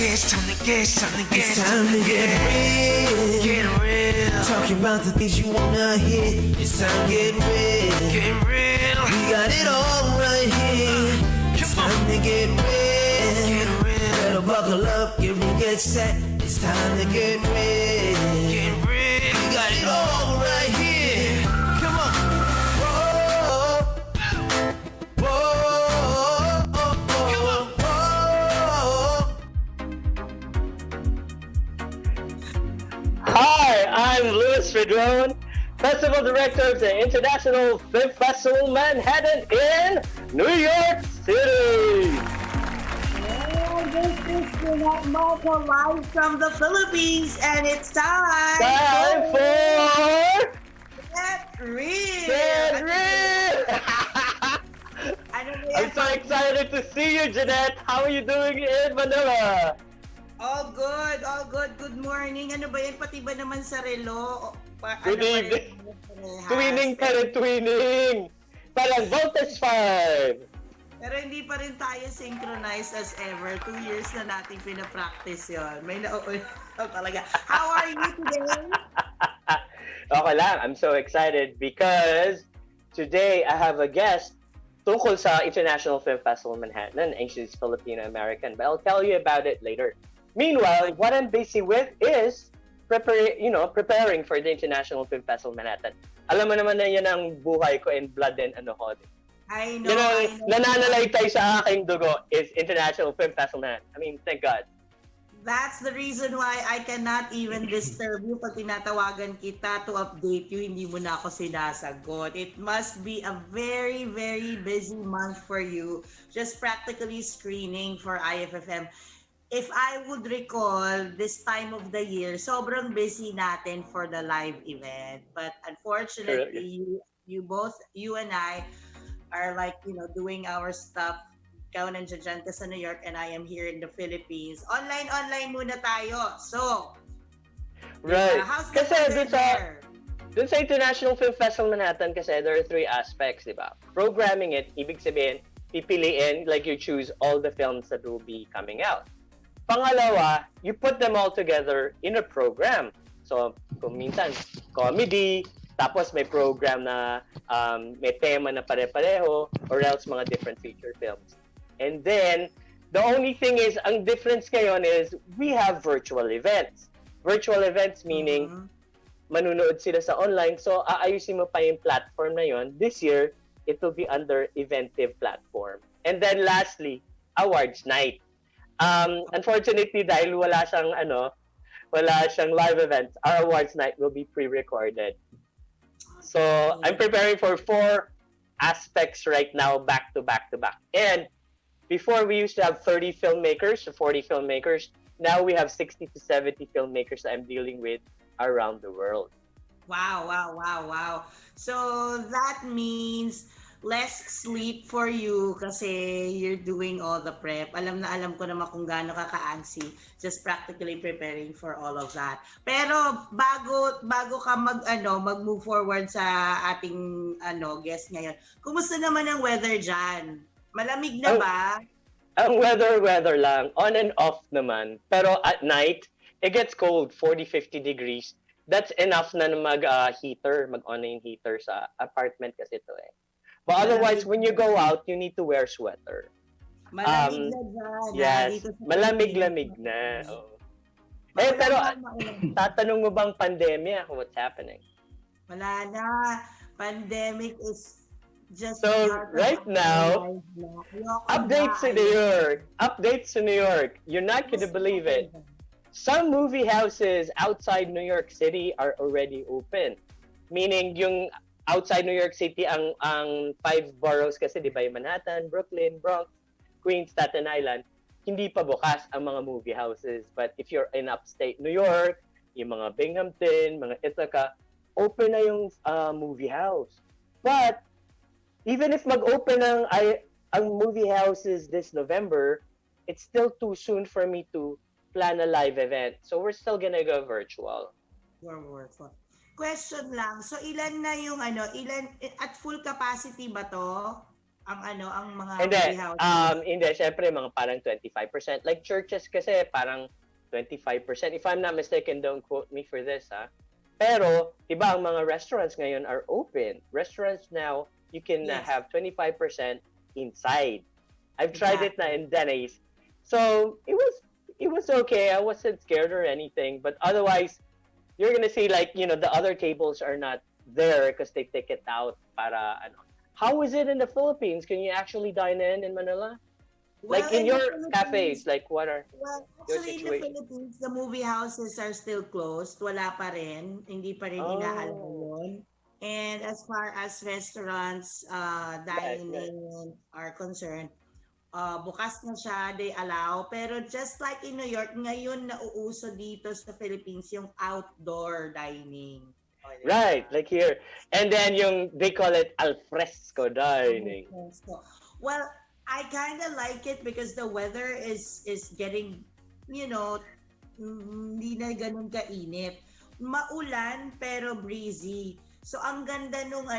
It's time to get real. Get real. Talking about the things you wanna hear. It's time to get real. Get real. We got it all right here. It's time to get real. Get real. Better buckle up, get real, get set. It's time to get real. Get real. We got it all right here. Come on. Whoa. Whoa. Hi, I'm Louis Fedron, Festival Director of the International Film Festival Manhattan in New York City. And this is Jeanette Marco live from the Philippines, and it's Time for Get Real. Get Real! Ano ba I'm yan? so excited to see you, Jeanette. How are you doing in Manila? All good, all good. Good morning. Ano ba yan? Pati ba naman sa relo? Good evening. Twinning pa rin, twinning. Parang voltage 5. Pero hindi pa rin tayo synchronized as ever. 2 years na natin pinapractice yon. May nauulit talaga. How are you today? Okay lang. I'm so excited because today I have a guest tungkol sa International Film Festival Manhattan, and she's Filipino-American, but I'll tell you about it later. Meanwhile, what I'm busy with is preparing for the International Film Festival Manhattan. Alam mo naman na yan ang buhay ko and blood and ano ko. I know. Nananalaytay sa aking dugo is International Film Festival Manhattan. I mean, thank God. That's the reason why I cannot even disturb you pag tinatawagan kita to update you, hindi mo na ako sinasagot. It must be a very, very busy month for you, just practically screening for IFFM. If I would recall, this time of the year, sobrang busy natin for the live event. But unfortunately, you and I are doing our stuff. Ikaw nandiyan ka sa New York and I am here in the Philippines. Online muna tayo. So, right. How's the Kasi weather there? dun sa International Film Festival Manhattan kasi there are 3 aspects, di ba? Programming it, ibig sabihin, pipiliin, like you choose all the films that will be coming out. Pangalawa, you put them all together in a program. So, kung minsan, comedy, tapos may program na may tema na pare-pareho, or else mga different feature films. And then, the only thing is, ang difference ngayon is, we have virtual events. Virtual events meaning, manunood sila sa online, so aayusin mo pa yung platform na yon. This year, it will be under Eventive platform. And then lastly, awards night. Unfortunately, dahil wala siyang live events, our awards night will be pre-recorded. So, I'm preparing for 4 aspects right now, back to back to back. And before we used to have 30 filmmakers to 40 filmmakers, now we have 60 to 70 filmmakers I'm dealing with around the world. Wow. So, that means less sleep for you kasi you're doing all the prep. Alam ko naman kung gaano ka ka-antsy, just practically preparing for all of that. Pero bago ka mag-move forward sa ating guest ngayon, kumusta naman ang weather dyan? Malamig na ba? Ang weather lang, on and off naman. Pero at night, it gets cold, 40-50 degrees. That's enough na mag-heater, mag-on na yung heater sa apartment kasi ito eh. But otherwise, when you go out, you need to wear sweater. Malamig na dyan. Yes, malamig-lamig na. Oh. Pero tatanong mo bang pandemya? What's happening? Wala na. Pandemic is just... So, right now, updates in New York. You're not going to believe it. Some movie houses outside New York City are already open. Meaning, yung outside New York City, ang 5 boroughs kasi, di ba, yung Manhattan, Brooklyn, Bronx, Queens, Staten Island, hindi pa bukas ang mga movie houses. But if you're in upstate New York, yung mga Binghamton, mga Ithaca, open na yung movie house. But, even if mag-open ang movie houses this November, it's still too soon for me to plan a live event. So, we're still gonna go virtual. Question lang. So, ilan na yung ilan at full capacity ba to? ang mga Hindi, movie houses. hindi, syempre mga parang 25%. Like churches kasi parang 25%. If I'm not mistaken, don't quote me for this, ha. Pero, iba ang mga restaurants ngayon are open. Restaurants now, you can Yes. have 25% inside. I've tried it na Exactly. in Denny's. So, it was okay. I wasn't scared or anything. But otherwise, you're gonna see like, the other tables are not there because they take it out para ano. How is it in the Philippines? Can you actually dine in Manila? Well, Like in in the your cafes, Philippines, like what are well, your actually in the situations? Philippines, the movie houses are still closed. Wala pa rin. Hindi pa rin inaalala Oh, yun. And as far as restaurants, right. dining are concerned, bukas na siya, they allow. Pero just like in New York, ngayon nauuso dito sa Philippines yung outdoor dining. O, Right, diba? like here. And then they call it al fresco dining. So, well, I kind of like it because the weather is getting, you know, hindi na ganun kainit. Maulan pero breezy. So ang ganda nung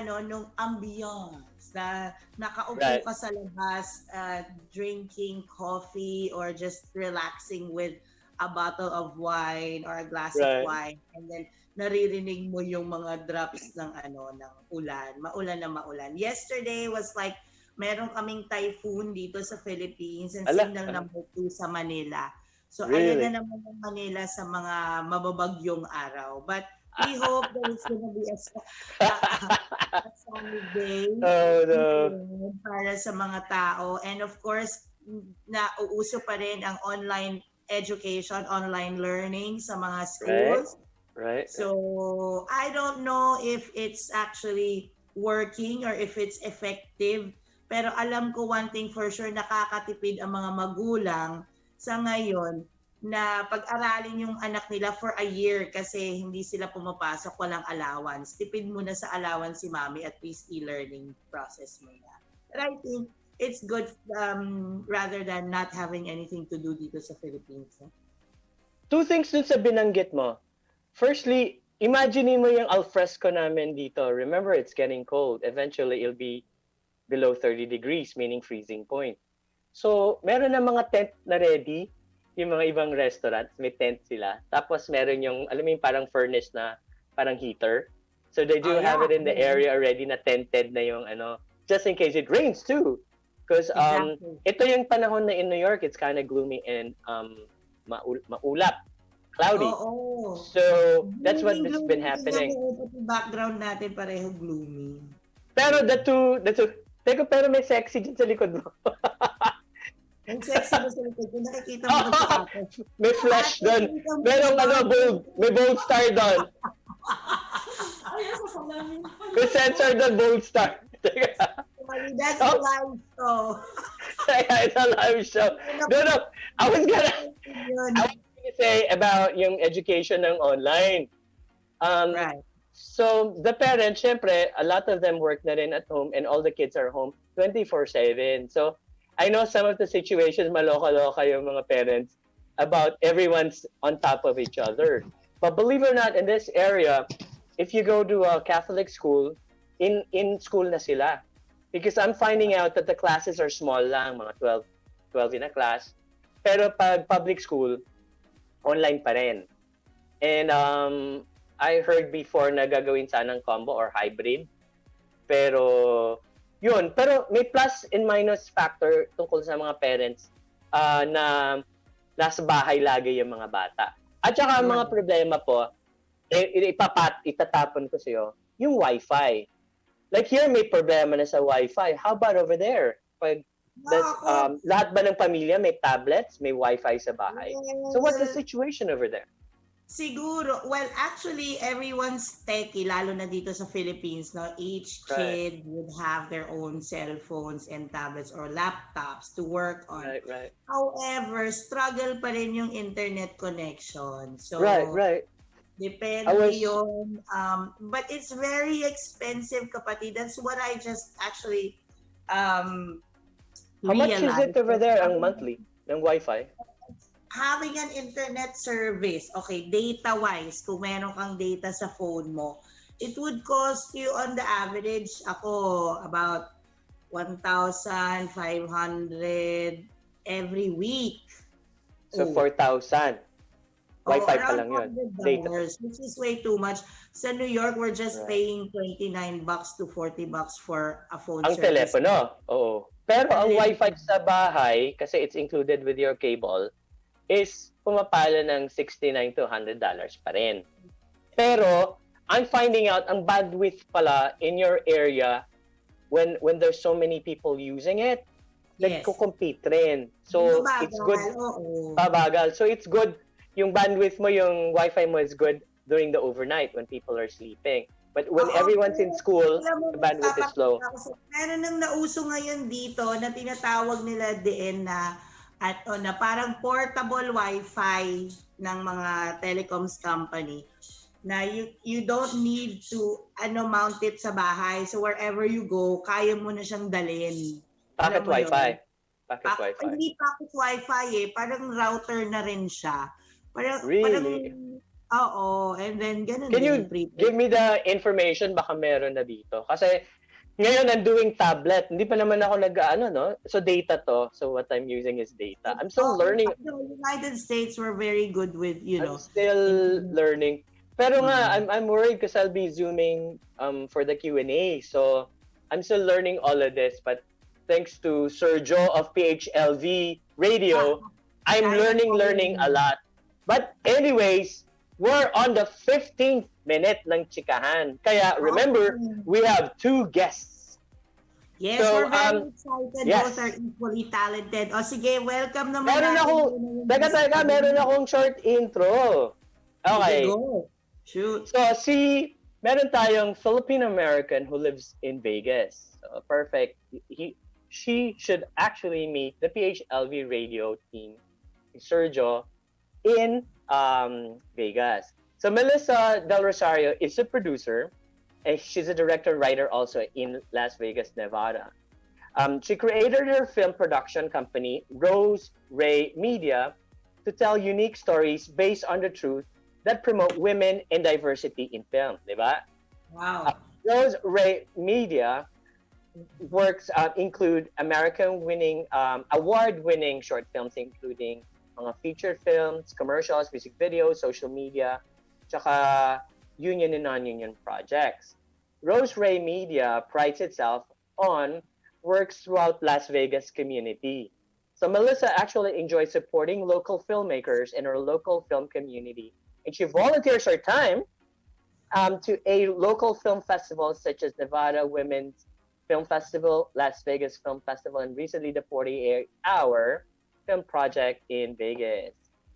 ambiance na nakaupo Right, ka sa labas drinking coffee or just relaxing with a bottle of wine or a glass of right. wine, and then naririnig mo yung mga drops ng ulan. Maulan na maulan. Yesterday was like meron kaming typhoon dito sa Philippines and Ala, signal number 2 sa Manila. So ayan really? na naman ang Manila sa mga mababagyong araw. But we hope that it's gonna be a sunny day Oh no. para sa mga tao. And of course, nauuso pa rin ang online education, online learning sa mga Right, schools. right. So I don't know if it's actually working or if it's effective. Pero alam ko one thing for sure, nakakatipid ang mga magulang sa ngayon na pag-aralin yung anak nila for a year kasi hindi sila pumapasok, walang allowance. Tipid muna sa allowance si mami, at least e-learning process muna. But I think it's good rather than not having anything to do dito sa Philippines. Two things dun sa binanggit mo. Firstly, imagine mo yung alfresco namin dito. Remember, it's getting cold. Eventually, it'll be below 30 degrees, meaning freezing point. So, meron na mga tent na ready, yung mga ibang restaurants, may tent sila. Tapos meron yung, alam mo yung parang furnace na parang heater. So, they do have it in the area already na tented na yung just in case it rains too. Because Exactly. ito yung panahon na in New York, it's kind of gloomy and maulap, cloudy. Oo. So, that's what's been Gloomy. happening. Tingnan mo, pati background natin pareho gloomy. Pero teka, pero may sexy dyan sa likod mo. Ang sexy mo sa likod. Kung nakikita mo ba sa akin? May flash doon. Merong bold. May bold star doon. Ay, sa salamin. May sensor doon, bold star. Teka. That's a live show. It's a live show. No. I was gonna say about yung education ng online. Right. So, the parents, syempre, a lot of them work na rin at home and all the kids are home 24/7. So, I know some of the situations, maloka-loka yung mga parents about everyone's on top of each other. But believe it or not, in this area, if you go to a Catholic school, in school na sila. Because I'm finding out that the classes are small lang, mga 12 in a class. Pero pag public school, online pa rin. And I heard before na gagawin sanang combo or hybrid. Pero, yun. Pero may plus and minus factor tungkol sa mga parents na nasa bahay lagi yung mga bata. At saka ang mga problema po, itatapon ko sa'yo, yung Wi-Fi. Like here, may problema na sa Wi-Fi. How about over there? Pag lahat ba ng pamilya may tablets, may Wi-Fi sa bahay? So what's the situation over there? Siguro, well, actually, everyone's techie, lalo na dito sa Philippines, no? Each kid would have their own cell phones and tablets or laptops to work on. Right. However, struggle pa rin yung internet connection. So, Right. depende yun. But it's very expensive, kapatid. That's what I just actually How much is it over there ang monthly ng Wi-Fi? Having an internet service, okay, data-wise, kung meron kang data sa phone mo, it would cost you on the average, ako, about 1,500 every week. So, Oh. 4,000. Wi-Fi pa lang yun. Data. Data. Which is way too much. Sa New York, we're just Right. paying $29 to $40 for a phone Ang service. telepono, oo. Pero ang Wi-Fi sa bahay, kasi it's included with your cable, is pumapalo ng $69 to $100 pa rin. Pero, I'm finding out, ang bandwidth pala in your area, when there's so many people using it, nagko-compete rin. So, it's good. Babagal. So, it's good. Yung bandwidth mo, yung Wi-Fi mo is good during the overnight when people are sleeping. But when everyone's in school, the bandwidth is low. Meron nang nauso ngayon dito na tinatawag nila din na na parang portable Wi-Fi ng mga telecoms company na you don't need to mount it sa bahay. So wherever you go, kaya mo na siyang dalhin. Pocket Wi-Fi. Pocket Wi-Fi. Hindi pocket Wi-Fi Parang router na rin siya. Really? Oo. And then, ganun Can you give me the information? Baka meron na dito. Kasi, ngayon, I'm doing tablet. Hindi pa naman ako no? So, data to. So, what I'm using is data. I'm still learning. The United States were very good with, I'm still learning. Pero nga, I'm worried because I'll be Zooming for the Q&A. So, I'm still learning all of this. But, thanks to Sergio of PHLV Radio, I'm learning a lot. But anyways, we're on the 15th minute ng chikahan. Kaya remember, we have 2 guests. Yes, so, we're very excited. Yes. Both are equally talented. O sige, welcome naman. Meron akong short intro. Okay. Go. Shoot. So, meron tayong Filipino-American who lives in Vegas. So, perfect. She should actually meet the PHLV radio team, Sergio, in Vegas. So Melissa Del Rosario is a producer, and she's a director-writer also in Las Vegas, Nevada. She created her film production company, Rose Ray Media, to tell unique stories based on the truth that promote women and diversity in film, di ba? Wow. Rose Ray Media works include award-winning short films, including mga feature films, commercials, music videos, social media, tsaka union and non-union projects. Rose Ray Media prides itself on works throughout Las Vegas community. So Melissa actually enjoys supporting local filmmakers in her local film community, and she volunteers her time to a local film festival such as Nevada Women's Film Festival, Las Vegas Film Festival, and recently the 48-hour film project in Vegas.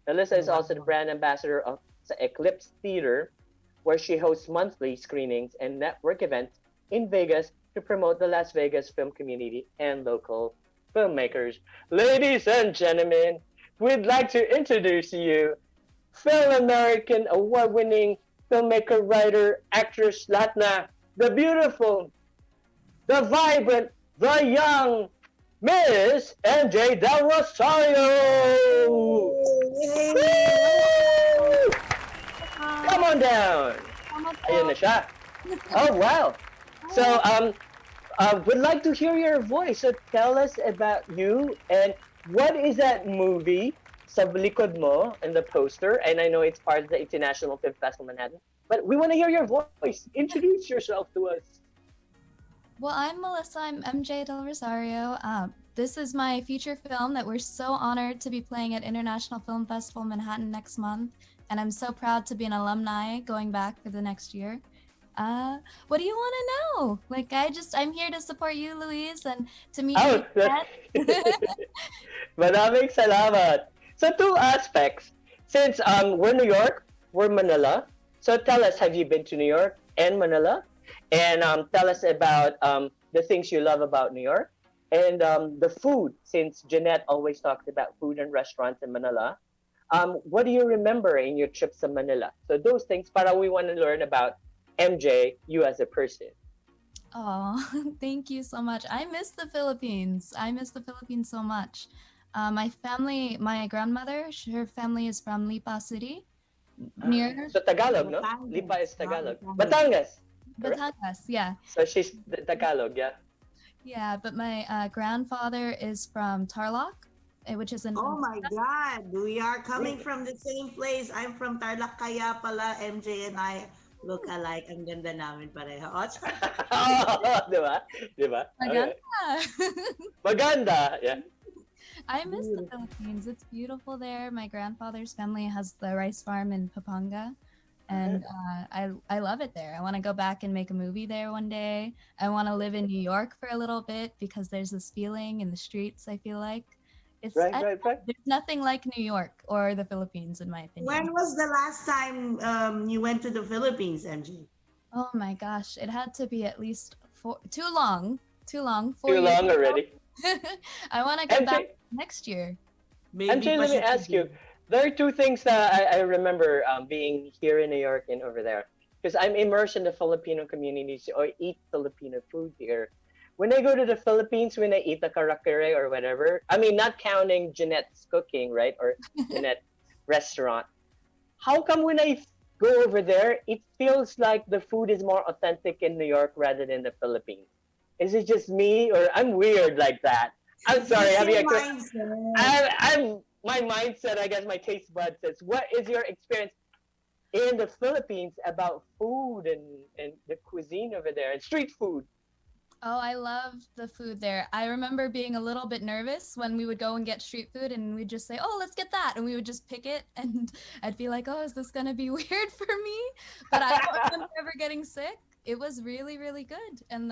Melissa is also the brand ambassador of Eclipse Theater, where she hosts monthly screenings and network events in Vegas to promote the Las Vegas film community and local filmmakers. Ladies and gentlemen, we'd like to introduce to you Film American award-winning filmmaker, writer, actress, Latna, the beautiful, the vibrant, the young, Miss MJ Del Rosario! Woo! Come on down! Ayun na siya. Oh, wow! So, would like to hear your voice. So, tell us about you and what is that movie sa likod mo in the poster? And I know it's part of the International Film Festival Manhattan, but we want to hear your voice. Introduce yourself to us. Well, I'm Melissa. I'm MJ Del Rosario. This is my feature film that we're so honored to be playing at International Film Festival Manhattan next month. And I'm so proud to be an alumni going back for the next year. What do you want to know? Like, I'm here to support you, Louise, and to meet you. Maraming salamat. So 2 aspects. Since we're New York, we're Manila. So tell us, have you been to New York and Manila? And tell us about the things you love about New York and the food, since Jeanette always talks about food and restaurants in Manila. What do you remember in your trips to Manila? So those things, para we want to learn about MJ, you as a person. Oh, thank you so much. I miss the Philippines. I miss the Philippines so much. My family, my grandmother, her family is from Lipa City. Near. So Tagalog, no? Lipa is Tagalog. Batangas. Batangas, yeah. So she's Tagalog, yeah? Yeah, but my grandfather is from Tarlac, which is in Oh my Pampanga. God, we are coming from the same place. I'm from Tarlac, kaya pala MJ and I look alike. Ang ganda namin pareho. Oh, Di ba? Di ba? Maganda. Okay. Maganda. Yeah. I miss the beautiful. Philippines. It's beautiful there. My grandfather's family has the rice farm in Pampanga, Yeah. and I love it there. I want to go back and make a movie there one day. I want to live in New York for a little bit because there's this feeling in the streets. I feel like Right, right, right. there's nothing like New York or the Philippines, in my opinion. When was the last time you went to the Philippines, MJ? Oh my gosh, it had to be at least too long, Too 4 years long already. ago. I want to go back MJ, next year. Maybe MJ, pa let me siya ask you. today. There are two things that I remember being here in New York and over there. Because I'm immersed in the Filipino community, so I eat Filipino food here. When I go to the Philippines, when I eat the karakere or whatever, I mean, not counting Jeanette's cooking, right? Or Jeanette's restaurant. How come when I go over there, it feels like the food is more authentic in New York rather than the Philippines? Is it just me, or I'm weird like that? I'm sorry. Just Have your you? mindset. I'm my mindset. I guess my taste bud says. What is your experience in the Philippines about food and the cuisine over there and street food? Oh, I love the food there. I remember being a little bit nervous when we would go and get street food and we'd just say, "Oh, let's get that." And we would just pick it and I'd be like, "Oh, is this going to be weird for me?" But I don't remember ever getting sick. It was really, really good. And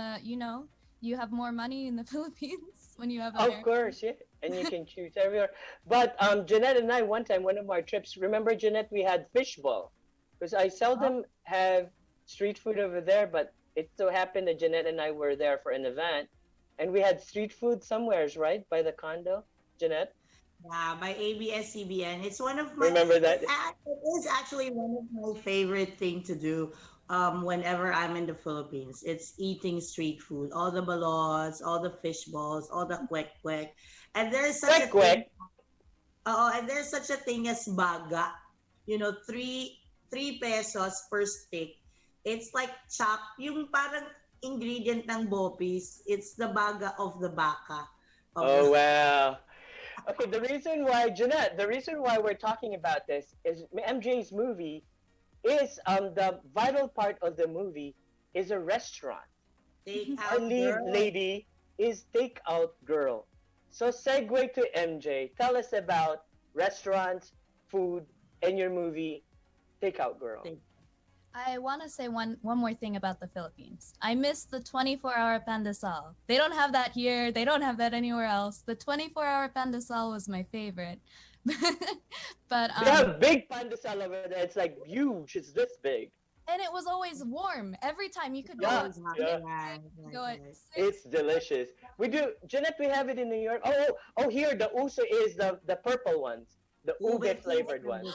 you have more money in the Philippines when you have Of American. course, yeah. And you can choose everywhere. But Jeanette and I, one time, one of our trips, remember, Jeanette, we had fishbowl. Because I Oh, seldom have street food over there, but it so happened that Jeanette and I were there for an event. And we had street food somewheres, right? By the condo, Jeanette? Yeah, by ABS-CBN. It's one of my. Remember It, that? it is actually one of my favorite thing to do. Whenever I'm in the Philippines, it's eating street food. All the balos, all the fish balls, all the kwek kwek, and there's such a Quick, thing. quick. And there's such a thing as baga. You know, three pesos per stick. It's like chop, yung parang ingredient ng bopis. It's the baga of the baka. Of Oh, the wow. Okay, the reason why, Jeanette, the reason why we're talking about this is MJ's movie is the vital part of the movie is a restaurant. Our takeout lead girl. lady is takeout girl. So segue to MJ. Tell us about restaurants, food, and your movie, Takeout Girl. I want to say one more thing about the Philippines. I miss the 24-hour pandesal. They don't have that here. They don't have that anywhere else. The 24-hour pandesal was my favorite. but They have big pandesal over there. It's like huge. It's this big. and it was always warm. Every time you could go Yeah, at Always have yeah. right, go at right. 6. It's delicious. We do, Jeanette. We have it in New York. Oh! Here the uso is the purple ones, the ube Ube flavored ones.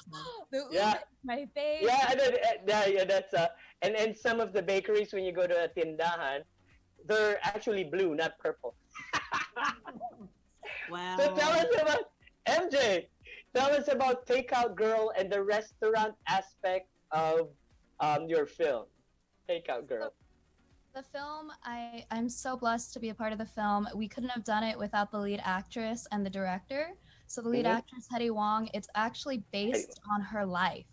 The ube Yeah. is my favorite. Yeah, and then, yeah, that's and some of the bakeries when you go to a tindahan, they're actually blue, not purple. So tell Wow. us about MJ. Tell us about Takeout Girl and the restaurant aspect of your film, Takeout Girl. The film, I'm so blessed to be a part of the film. We couldn't have done it without the lead actress and the director. So the lead Mm-hmm. actress, Hedy Wong, it's actually based on her life.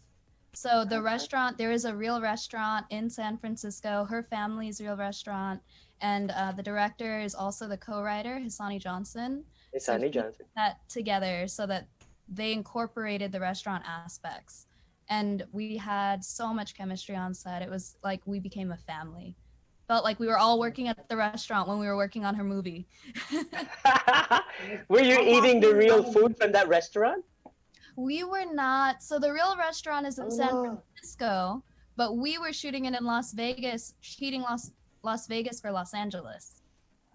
So the restaurant, there is a real restaurant in San Francisco. Her family's real restaurant, and the director is also the co-writer, Hisani Johnson. It's So Annie he put Johnson. that together so that they incorporated the restaurant aspects, and we had so much chemistry on set. It was like we became a family. Felt like we were all working at the restaurant when we were working on her movie. Were you How eating the popular real was food from that restaurant? We were not. So the real restaurant is in San Oh, Francisco, but we were shooting it in Las Vegas, shooting Las Vegas for Los Angeles.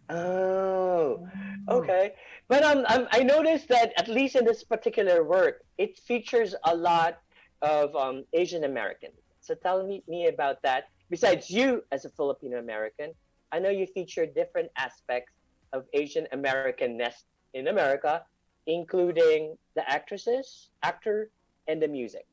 oh, Oh, okay. But I noticed that at least in this particular work, it features a lot of Asian Americans. So tell me about that. Besides you as a Filipino American, I know you feature different aspects of Asian Americanness in America, including the actresses, actor, and the music.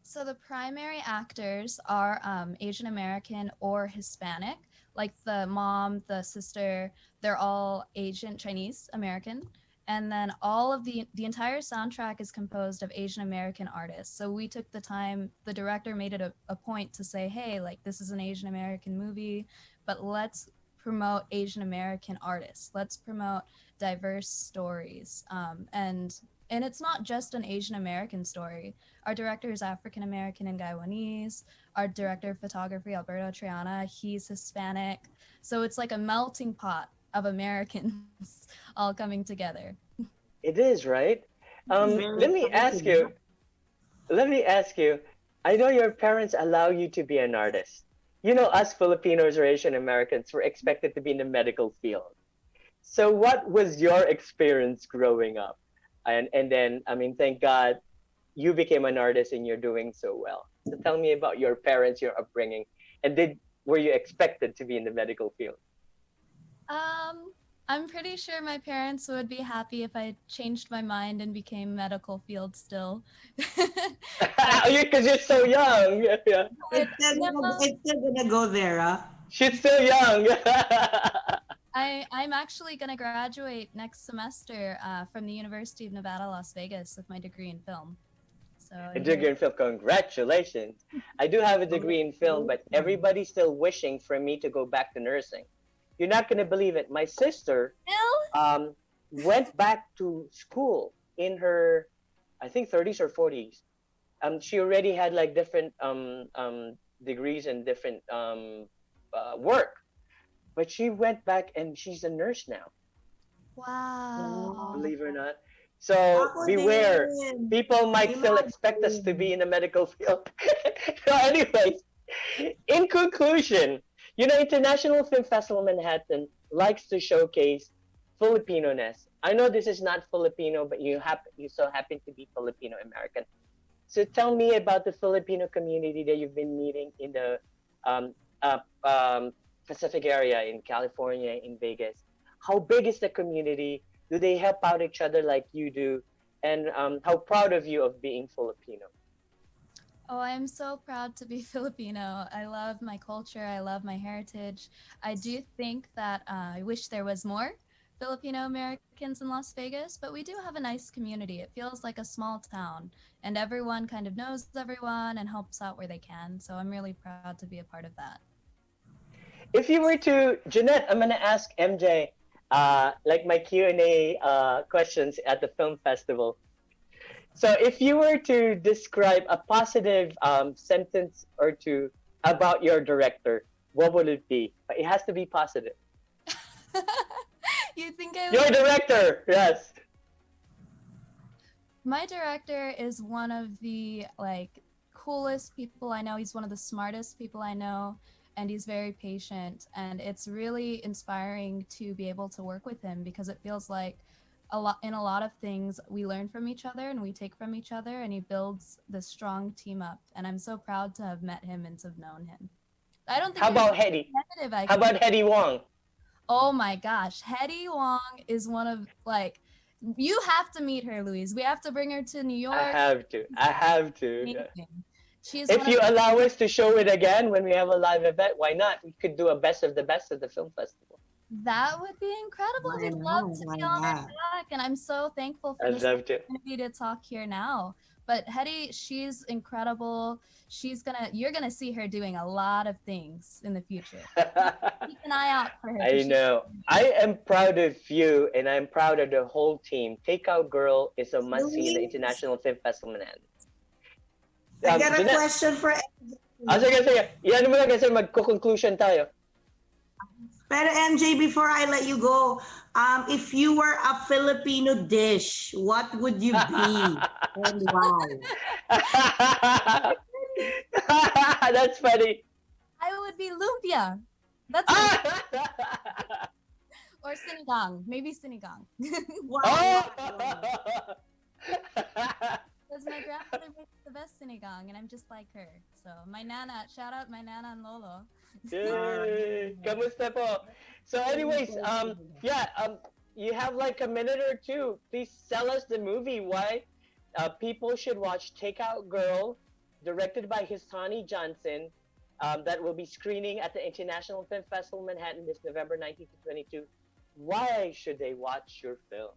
So the primary actors are Asian American or Hispanic. Like the mom, the sister, they're all Asian, Chinese American. And then all of the entire soundtrack is composed of Asian American artists. So we took the time, the director made it a point to say, hey, like this is an Asian American movie, but let's promote Asian American artists. Let's promote diverse stories. And it's not just an Asian American story. Our director is African American and Guyanese. Our director of photography, Alberto Triana, he's Hispanic. So it's like a melting pot of Americans all coming together. It is, right? Very Let me ask you. Let me ask you. I know your parents allow you to be an artist. You know, us Filipinos or Asian Americans were expected to be in the medical field. So, what was your experience growing up? And then, I mean, thank God you became an artist and you're doing so well. So, tell me about your parents, your upbringing, and were you expected to be in the medical field? I'm pretty sure my parents would be happy if I changed my mind and became medical field still. Because you're so young. Yeah. It's still gonna go there, huh? She's still young. I'm actually going to graduate next semester from the University of Nevada, Las Vegas with my degree in film. So A degree in film. Congratulations. I do have a degree in film, but everybody's still wishing for me to go back to nursing. You're not going to believe it. My sister went back to school in her, I think, 30s or 40s. She already had like different degrees and different work. But she went back and she's a nurse now, Wow. believe it or not. So Ako beware. din. People might still expect us to be in the medical field. So anyways, in conclusion, you know, International Film Festival Manhattan likes to showcase Filipino-ness. I know this is not Filipino, but you so happen to be Filipino American. So tell me about the Filipino community that you've been meeting in the um, Pacific area, in California, in Vegas. How big is the community? Do they help out each other like you do? And how proud of you of being Filipino? Oh, I'm so proud to be Filipino. I love my culture. I love my heritage. I do think that I wish there was more Filipino Americans in Las Vegas, but we do have a nice community. It feels like a small town, and everyone kind of knows everyone and helps out where they can. So I'm really proud to be a part of that. If you were to, Jeanette, I'm gonna ask MJ, like my Q&A questions at the film festival. So if you were to describe a positive sentence or two about your director, what would it be? But it has to be positive. You think I Your would? director, yes. My director is one of the like coolest people I know. He's one of the smartest people I know, and he's very patient, and it's really inspiring to be able to work with him because it feels like a lot of things we learn from each other and we take from each other, and he builds this strong team up, and I'm so proud to have met him and to have known him. I don't think How there's about Hetty? negative I How can about Hetty Wong? Oh my gosh, Hetty Wong is one of like you have to meet her, Louise. We have to bring her to New I York. have to. I have to. Amazing. She's If one you of allow us to show it again when we have a live event, why not? We could do a best of the best at the film festival. that would be incredible. Why We'd not? love to Why be on her not? back, and I'm so thankful for I'd this love to. opportunity to talk here now. But Hetty, she's incredible. You're gonna see her doing a lot of things in the future. Keep an eye out for her. 'Cause I she's know. I am proud of you, and I'm proud of the whole team. Takeout Girl is a must-see in the Louise? International Film Festival Manhattan. I got a Jeanette, question for sige. Yan mo lang kasi magko-conclusion tayo. Pero MJ, before I let you go, if you were a Filipino dish, what would you be and why? That's funny. I would be lumpia. That's or sinigang. Maybe sinigang. Wow. Because my grandmother makes the best sinigang, and I'm just like her. So my nana, shout out my nana and lolo. Yay! Kamusta po? So anyways, you have like a minute or two. Please sell us the movie. Why people should watch Takeout Girl, directed by Histani Johnson, that will be screening at the International Film Festival Manhattan this November 19 to 22. Why should they watch your film?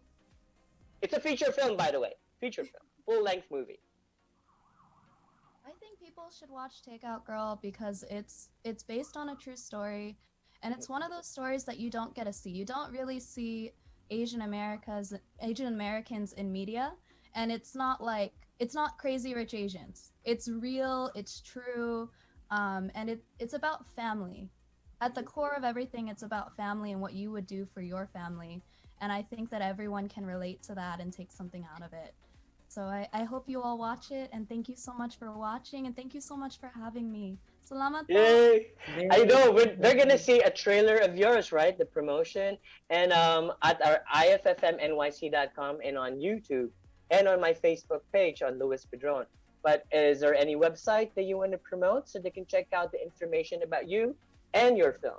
It's a feature film, by the way. Feature film. Full-length movie. I think people should watch Takeout Girl because it's based on a true story, and it's one of those stories that you don't get to see. You don't really see Asian Americans in media, and it's not Crazy Rich Asians. It's real, it's true, and it's about family. At the core of everything, it's about family and what you would do for your family. And I think that everyone can relate to that and take something out of it. So I hope you all watch it, and thank you so much for watching, and thank you so much for having me. Salamat po. Yay! I know, they're gonna see a trailer of yours, right? The promotion. And at our iffmnyc.com and on YouTube and on my Facebook page on Louis Pedron. But is there any website that you want to promote so they can check out the information about you and your film?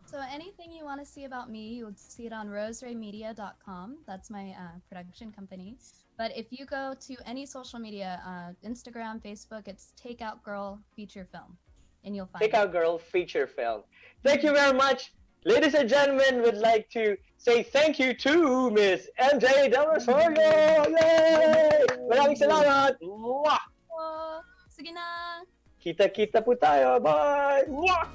So anything you want to see about me, you would see it on roseraymedia.com. That's my production company. But if you go to any social media, Instagram, Facebook, it's Takeout Girl Feature Film, and you'll find Takeout Girl Feature Film. Thank you very much. Ladies and gentlemen, would like to say thank you to Miss MJ Del Rosario. Yay! Maraming salamat. Mwah! Oh, sige na! Kita-kita po tayo. Bye! Mwah!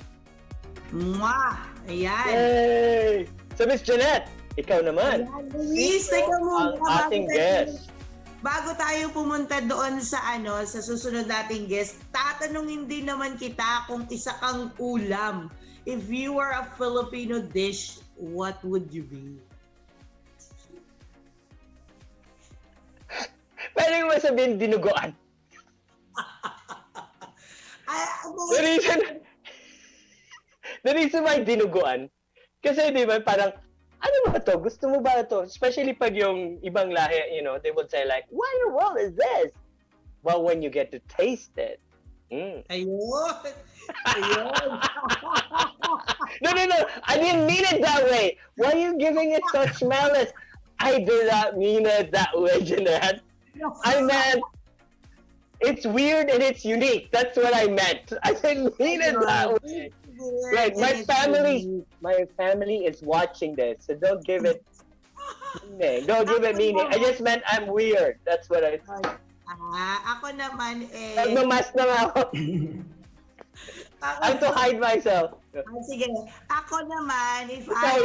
Mwah! Ayan. Yay! So, Miss Jeanette, ikaw naman. Luis, teka muna. Ang ating guest. Bago tayo pumunta doon sa sa susunod nating guest, tatanungin din naman kita kung isa kang ulam. If you were a Filipino dish, what would you be? Pwede mo sabihin dinuguan. The reason why dinuguan, kasi di ba parang, ano ba to? Gusto mo ba to? Especially pag yung ibang lahi, they would say like, what in the world is this? Well, when you get to taste it. Ayun. Ayun. No. I didn't mean it that way. Why are you giving it such malice? I did not mean it that way, Jeanette. I meant, it's weird and it's unique. That's what I meant. I didn't mean it that way. Right, my family is watching this, so don't give it meaning. Don't give it meaning. I just meant I'm weird. That's what I said. Ako naman Nagmamas na nga ako. I have to hide myself. Sige. Ako naman, if I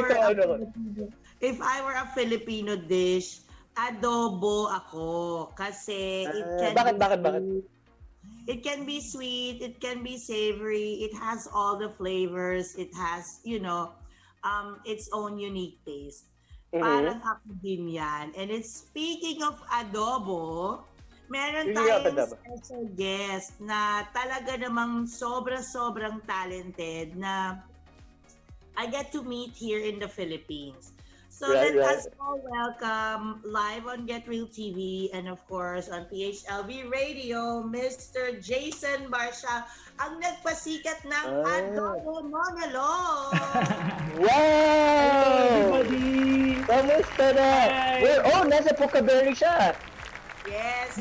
were a Filipino dish, adobo ako. Kasi Bakit? It can be sweet, it can be savory, it has all the flavors, it has, its own unique taste. Parang ako din yan. And speaking of adobo, meron tayong special guest na talaga namang sobrang talented na I get to meet here in the Philippines. So let us all welcome live on Get Real TV and of course on PHLV Radio, Mr. Jason Barsha, ang nagpasikat ng Adobo Monologue. Wow! Hello, everybody! Kamusta na? Nasa Pucaberry siya. Yes.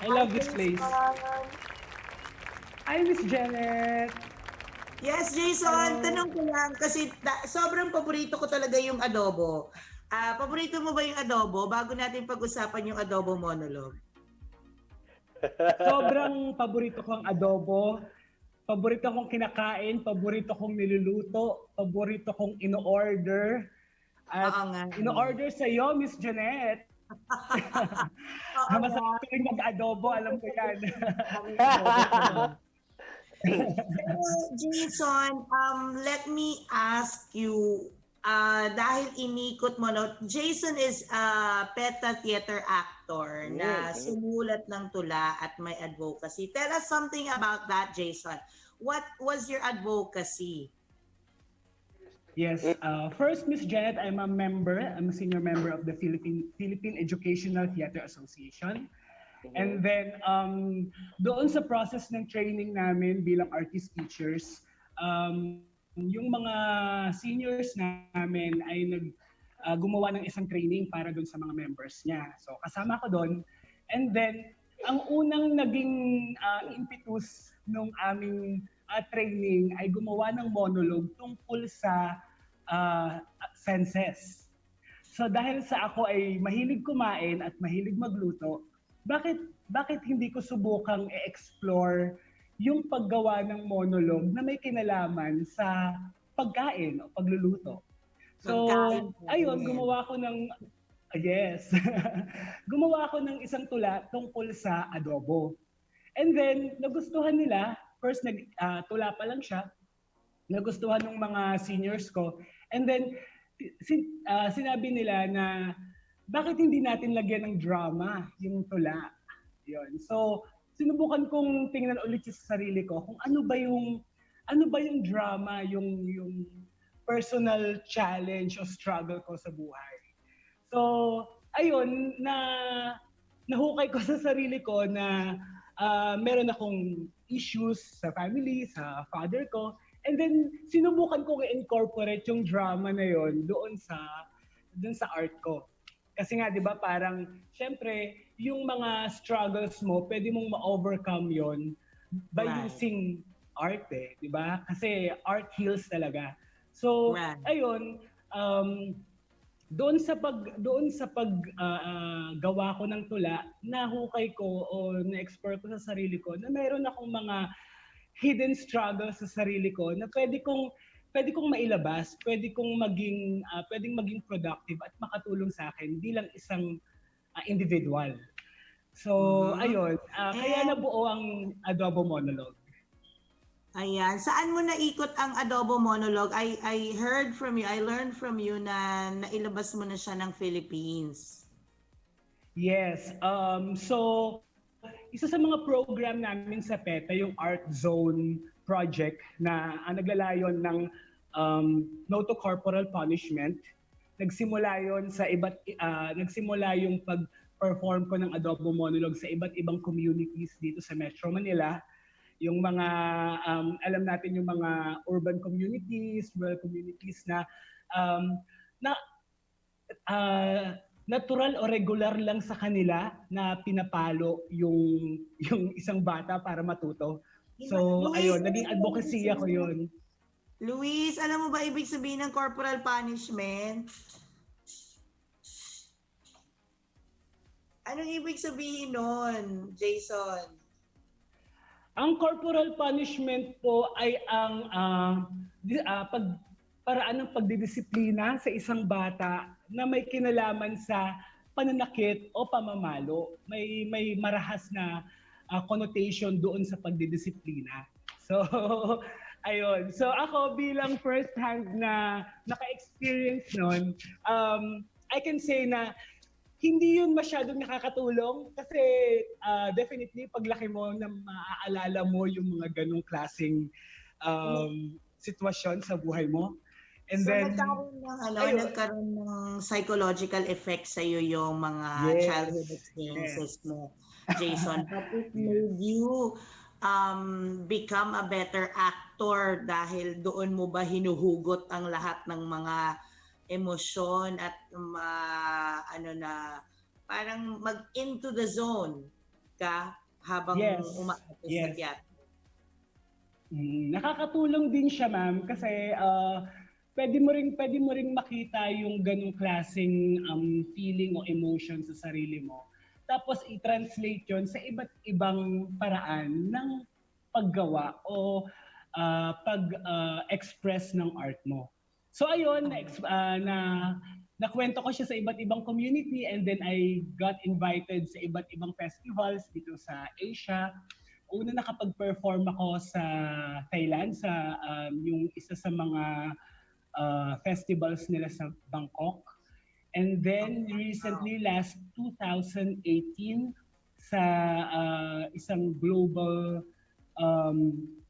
I love this place. Hi, Miss Jeanette. Yes, Jason, tanong ko lang kasi sobrang paborito ko talaga yung adobo. Paborito mo ba yung adobo bago natin pag-usapan yung Adobo Monologue? Sobrang paborito ko ang adobo. Paborito kong kinakain, paborito kong niluluto, paborito kong ino-order. At ino-order sa iyo, Miss Jeanette. Masarap rin mag-adobo, alam ko yan. Jason, let me ask you, dahil inikot mo, Jason is a PETA theater actor na sumulat ng tula at may advocacy. Tell us something about that, Jason. What was your advocacy? Yes. First, Miss Jeanette, I'm a senior member of the Philippine Educational Theater Association. And then, doon sa process ng training namin bilang artist teachers, yung mga seniors namin ay gumawa ng isang training para doon sa mga members niya. So, kasama ko doon. And then, ang unang naging impetus nung aming training ay gumawa ng monologue tungkol sa senses. So dahil sa ako ay mahilig kumain at mahilig magluto, bakit hindi ko subukang i-explore yung paggawa ng monologue na may kinalaman sa pagkain o pagluluto. So, Pagkain pa ayun, rin. gumawa ko ng yes. Gumawa ako ng isang tula tungkol sa adobo. And then, nagustuhan nila. First, tula pa lang siya. Nagustuhan ng mga seniors ko. And then, sinabi nila na bakit hindi natin lagyan ng drama yung tula. Yun. So, sinubukan kong tingnan ulit sa sarili ko kung ano ba yung drama, yung personal challenge o struggle ko sa buhay. So, ayun, nahukay ko sa sarili ko na meron akong issues sa family, sa father ko. And then, sinubukan kong i-incorporate yung drama na yon doon sa art ko. Kasi nga, di ba, parang, syempre, yung mga struggles mo, pwede mong ma-overcome yon by using art di ba? Kasi art heals talaga. So, ayun, doon sa paggawa ko ng tula, nahukay ko o na-explore ko sa sarili ko na meron akong mga hidden struggles sa sarili ko na pwede kong mailabas, pwedeng maging productive at makatulong sa akin bilang isang individual. So, ayun, kaya nabuo ang Adobo Monologue. Ayan. Saan mo naikot ang Adobo Monologue? I heard from you, I learned from you na nailabas mo na siya ng Philippines. Yes. So, isa sa mga program namin sa PETA, yung Art Zone project na naglalayon ng no to corporal punishment. Nagsimula yon sa nagsimula yung pag-perform ko ng Adobo Monologue sa iba't ibang communities dito sa Metro Manila. Yung mga, alam natin yung mga urban communities, rural communities na natural o regular lang sa kanila na pinapalo yung isang bata para matuto. So, Luis, ayun, naging advocacy ako yun. Luis, alam mo ba ibig sabihin ng corporal punishment? Anong ibig sabihin nun, Jason? Ang corporal punishment po ay ang paraan ng pagdidisiplina sa isang bata na may kinalaman sa pananakit o pamamalo. May marahas na connotation doon sa pagdidisiplina. So, ayun. So ako bilang first hand na naka-experience nun, I can say na hindi yun masyadong nakakatulong kasi definitely paglaki mo na maaalala mo yung mga ganong klaseng sitwasyon sa buhay mo. And so then, nagkaroon ng psychological effect sa iyo yung mga childhood experiences mo, Jason. But it made you become a better actor dahil doon mo ba hinuhugot ang lahat ng mga emosyon at parang mag-into the zone ka habang umaakit sa teatro. Nakakatulong din siya, ma'am, kasi pwede mo ring makita yung ganung klaseng feeling o emotion sa sarili mo. Tapos i-translate yon sa iba't ibang paraan ng paggawa o pag-express ng art mo. So ayun, nakwento ko siya sa iba't ibang community and then I got invited sa iba't ibang festivals dito sa Asia. Una nakapag-perform ako sa Thailand sa yung isa sa mga festivals nila sa Bangkok. And then recently last 2018 sa isang global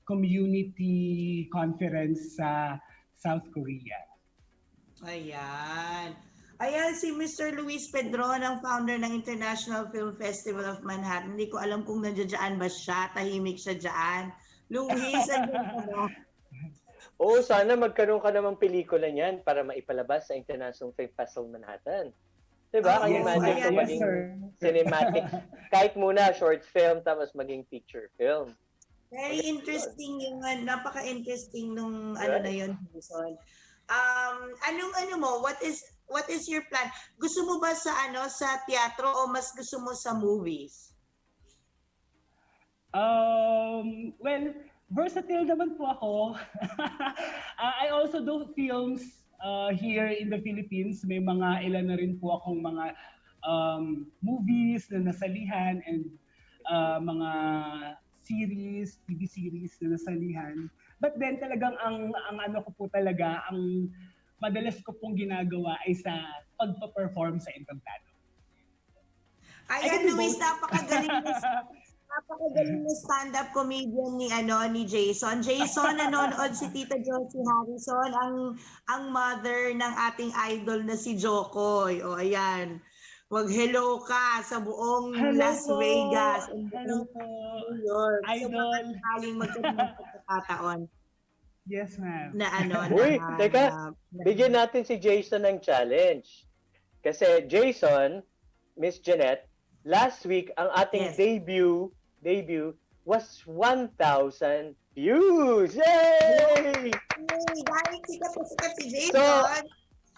community conference sa South Korea. Ayan. Ayan si Mr. Luis Pedron, ang founder ng International Film Festival of Manhattan. Hindi ko alam kung nandiyan ba siya, tahimik siya dyan. Luis, andyan ka ba? Oo, sana magkaroon ka namang pelikula niyan para maipalabas sa International Film Festival Manhattan. Diba? Ang Yes, imagine ayan. ko Yes, maging sir. cinematic. Kahit muna short film, tapos maging feature film. Very interesting yung napaka-interesting nung Right. na yun, Jason. Anong mo, what is your plan? Gusto mo ba sa sa teatro o mas gusto mo sa movies? Well, versatile naman po ako. I also do films here in the Philippines. May mga ilan na rin po akong mga movies na nasalihan and mga series, TV series na nasalihan. But then talagang ang ano ko po talaga, ang madalas ko pong ginagawa ay sa pagpa-perform sa Encantado. Ayan, Luis, napakagaling na stand-up comedian ni Jason. Jason, nanonood si Tita Josie Harrison, ang mother ng ating idol na si Jokoy. O ayan, hello ka sa buong Hello Las po! Vegas. Hello po! New York. So, Idol. baka sakaling magkaroon ng pagkakataon Yes, ma'am. na Uy, teka, bigyan natin si Jason ng challenge. Kasi Jason, Miss Jeanette, last week ang ating Yes. debut was 1,000 views. Yay! Dahil sikat si Jason. So,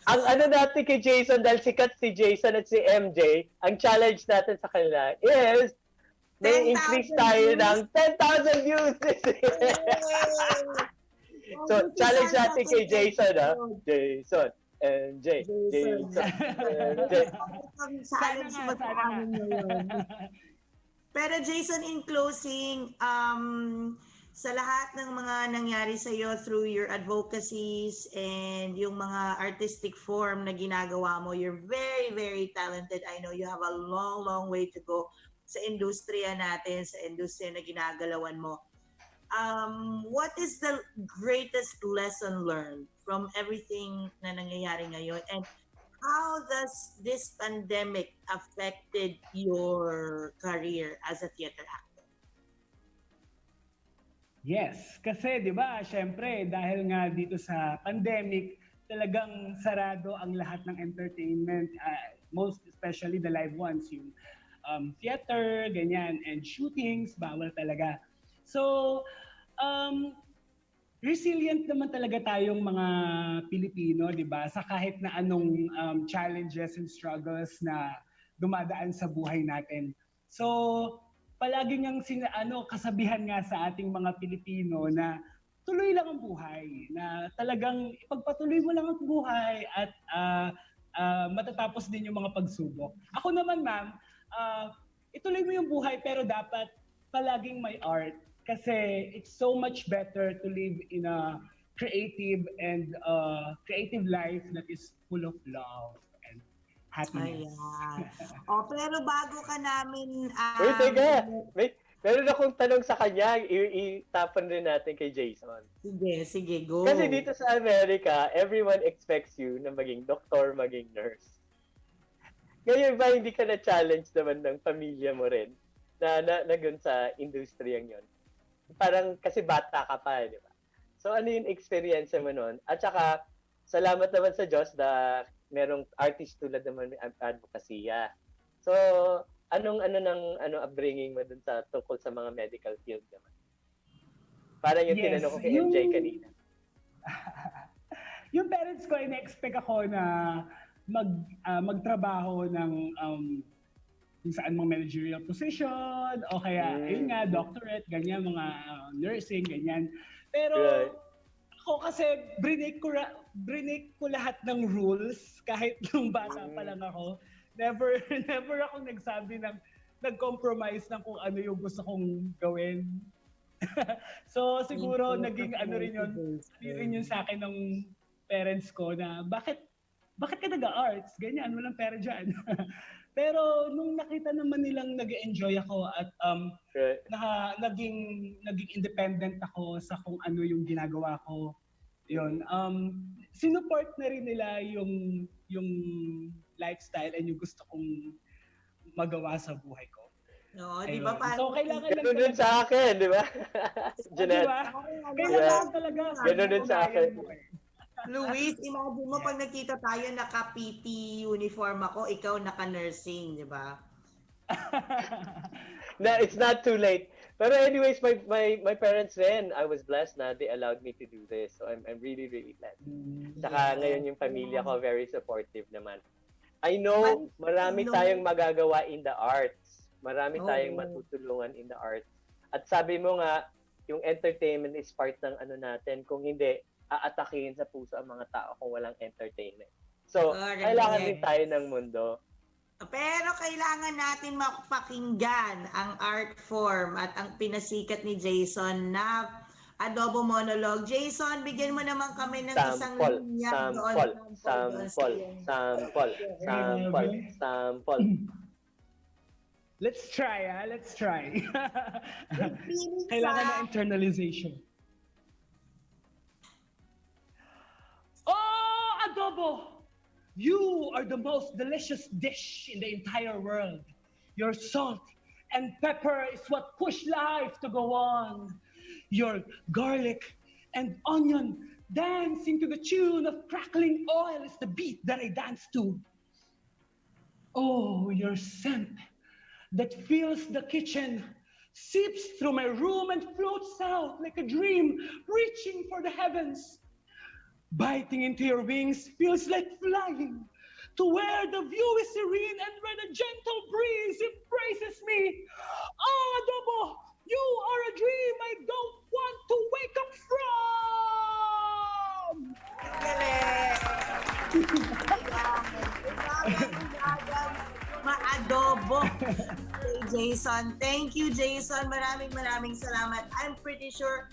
ang ano natin kay Jason, dahil sikat si Jason at si MJ, ang challenge natin sa kanila is may 10,000 increase tayo views. ng 10,000 views. So, challenge natin kay Jason, ha? Jason, MJ, Jason, MJ. Sana nga, sana nga. Pero Jason, in closing, sa lahat ng mga nangyari sa iyo through your advocacies and yung mga artistic form na ginagawa mo, you're very, very talented. I know you have a long, long way to go sa industriya natin, sa industriya na ginagalawan mo. What is the greatest lesson learned from everything na nangyayari ngayon? And how does this pandemic affected your career as a theater actor? Yes, kasi 'di ba, syempre dahil nga dito sa pandemic, talagang sarado ang lahat ng entertainment, most especially the live ones, yung theater, ganyan, and shootings, bawal talaga. So, resilient naman talaga tayong mga Pilipino, 'di ba? Sa kahit na anong challenges and struggles na dumadaan sa buhay natin. So, palagi niyang kasabihan nga sa ating mga Pilipino na tuloy lang ang buhay, na talagang ipagpatuloy mo lang ang buhay at matatapos din yung mga pagsubok. Ako naman, ma'am, ituloy mo yung buhay pero dapat palaging may art kasi it's so much better to live in a creative and creative life that is full of love and happiness. Ayan. Pero bago ka namin... Uy, teka! Meron akong tanong sa kanya, itapon rin natin kay Jason. Sige, go. Kasi dito sa Amerika, everyone expects you na maging doktor, maging nurse. Ngayon ba, hindi ka na-challenge naman ng pamilya mo rin na gun sa industriyang yon? Parang kasi bata ka pa, di ba? So ano yung experience mo nun? At saka, salamat naman sa Diyos na merong artist tulad naman ng advokasya. So, anong upbringing mo dun sa tungkol sa mga medical field naman? Parang yung tinanong ko kay MJ kanina. Yung parents ko, ina-expect ako na magtrabaho ng kung saan mga managerial position o kaya, yun nga, doctorate, ganyan, mga nursing, ganyan. Pero, right. Ako kasi, brinig ko lahat ng rules kahit nung bata pa lang ako. Never ako nagsabi nag-compromise ng kung ano yung gusto kong gawin. So, siguro, naging ano rin yun sa akin ng parents ko na bakit ka nag-arts? Ganyan, walang pera dyan. Pero nung nakita naman nilang nag-enjoy ako at right. naging independent ako sa kung ano yung ginagawa ko, yun. Sinuport na rin nila yung lifestyle and yung gusto kong magawa sa buhay ko. No, di ba parang... So, kailangan lang Ganun din sa akin, di ba? Jeanette. Kailangan talaga. Ganun din sa akin. Luis, imagine mo pag nakita tayo naka-PT uniform ako, ikaw naka-nursing, di ba? No, it's not too late. Pero anyways, my parents then, I was blessed na they allowed me to do this. So I'm really, really blessed. Saka ngayon yung pamilya ko very supportive naman. I know marami tayong magagawa in the arts. Marami tayong matutulungan in the arts. At sabi mo nga, yung entertainment is part ng ano natin. Kung hindi, aatakihin sa puso ang mga tao kung walang entertainment. So, kailangan din tayo ng mundo. Pero kailangan natin mapakinggan ang art form at ang pinasikat ni Jason na adobo monologue. Jason, bigyan mo naman kami ng isang linya doon. Sample. Let's try. Kailangan na internalization. Oh, adobo! You are the most delicious dish in the entire world. Your salt and pepper is what push life to go on. Your garlic and onion dancing to the tune of crackling oil is the beat that I dance to. Oh, your scent that fills the kitchen seeps through my room and floats out like a dream reaching for the heavens. Biting into your wings feels like flying to where the view is serene and where the gentle breeze embraces me. Oh, adobo, you are a dream I don't want to wake up from. Ma-adobo. Jason. Thank you, Jason. Maraming salamat. I'm pretty sure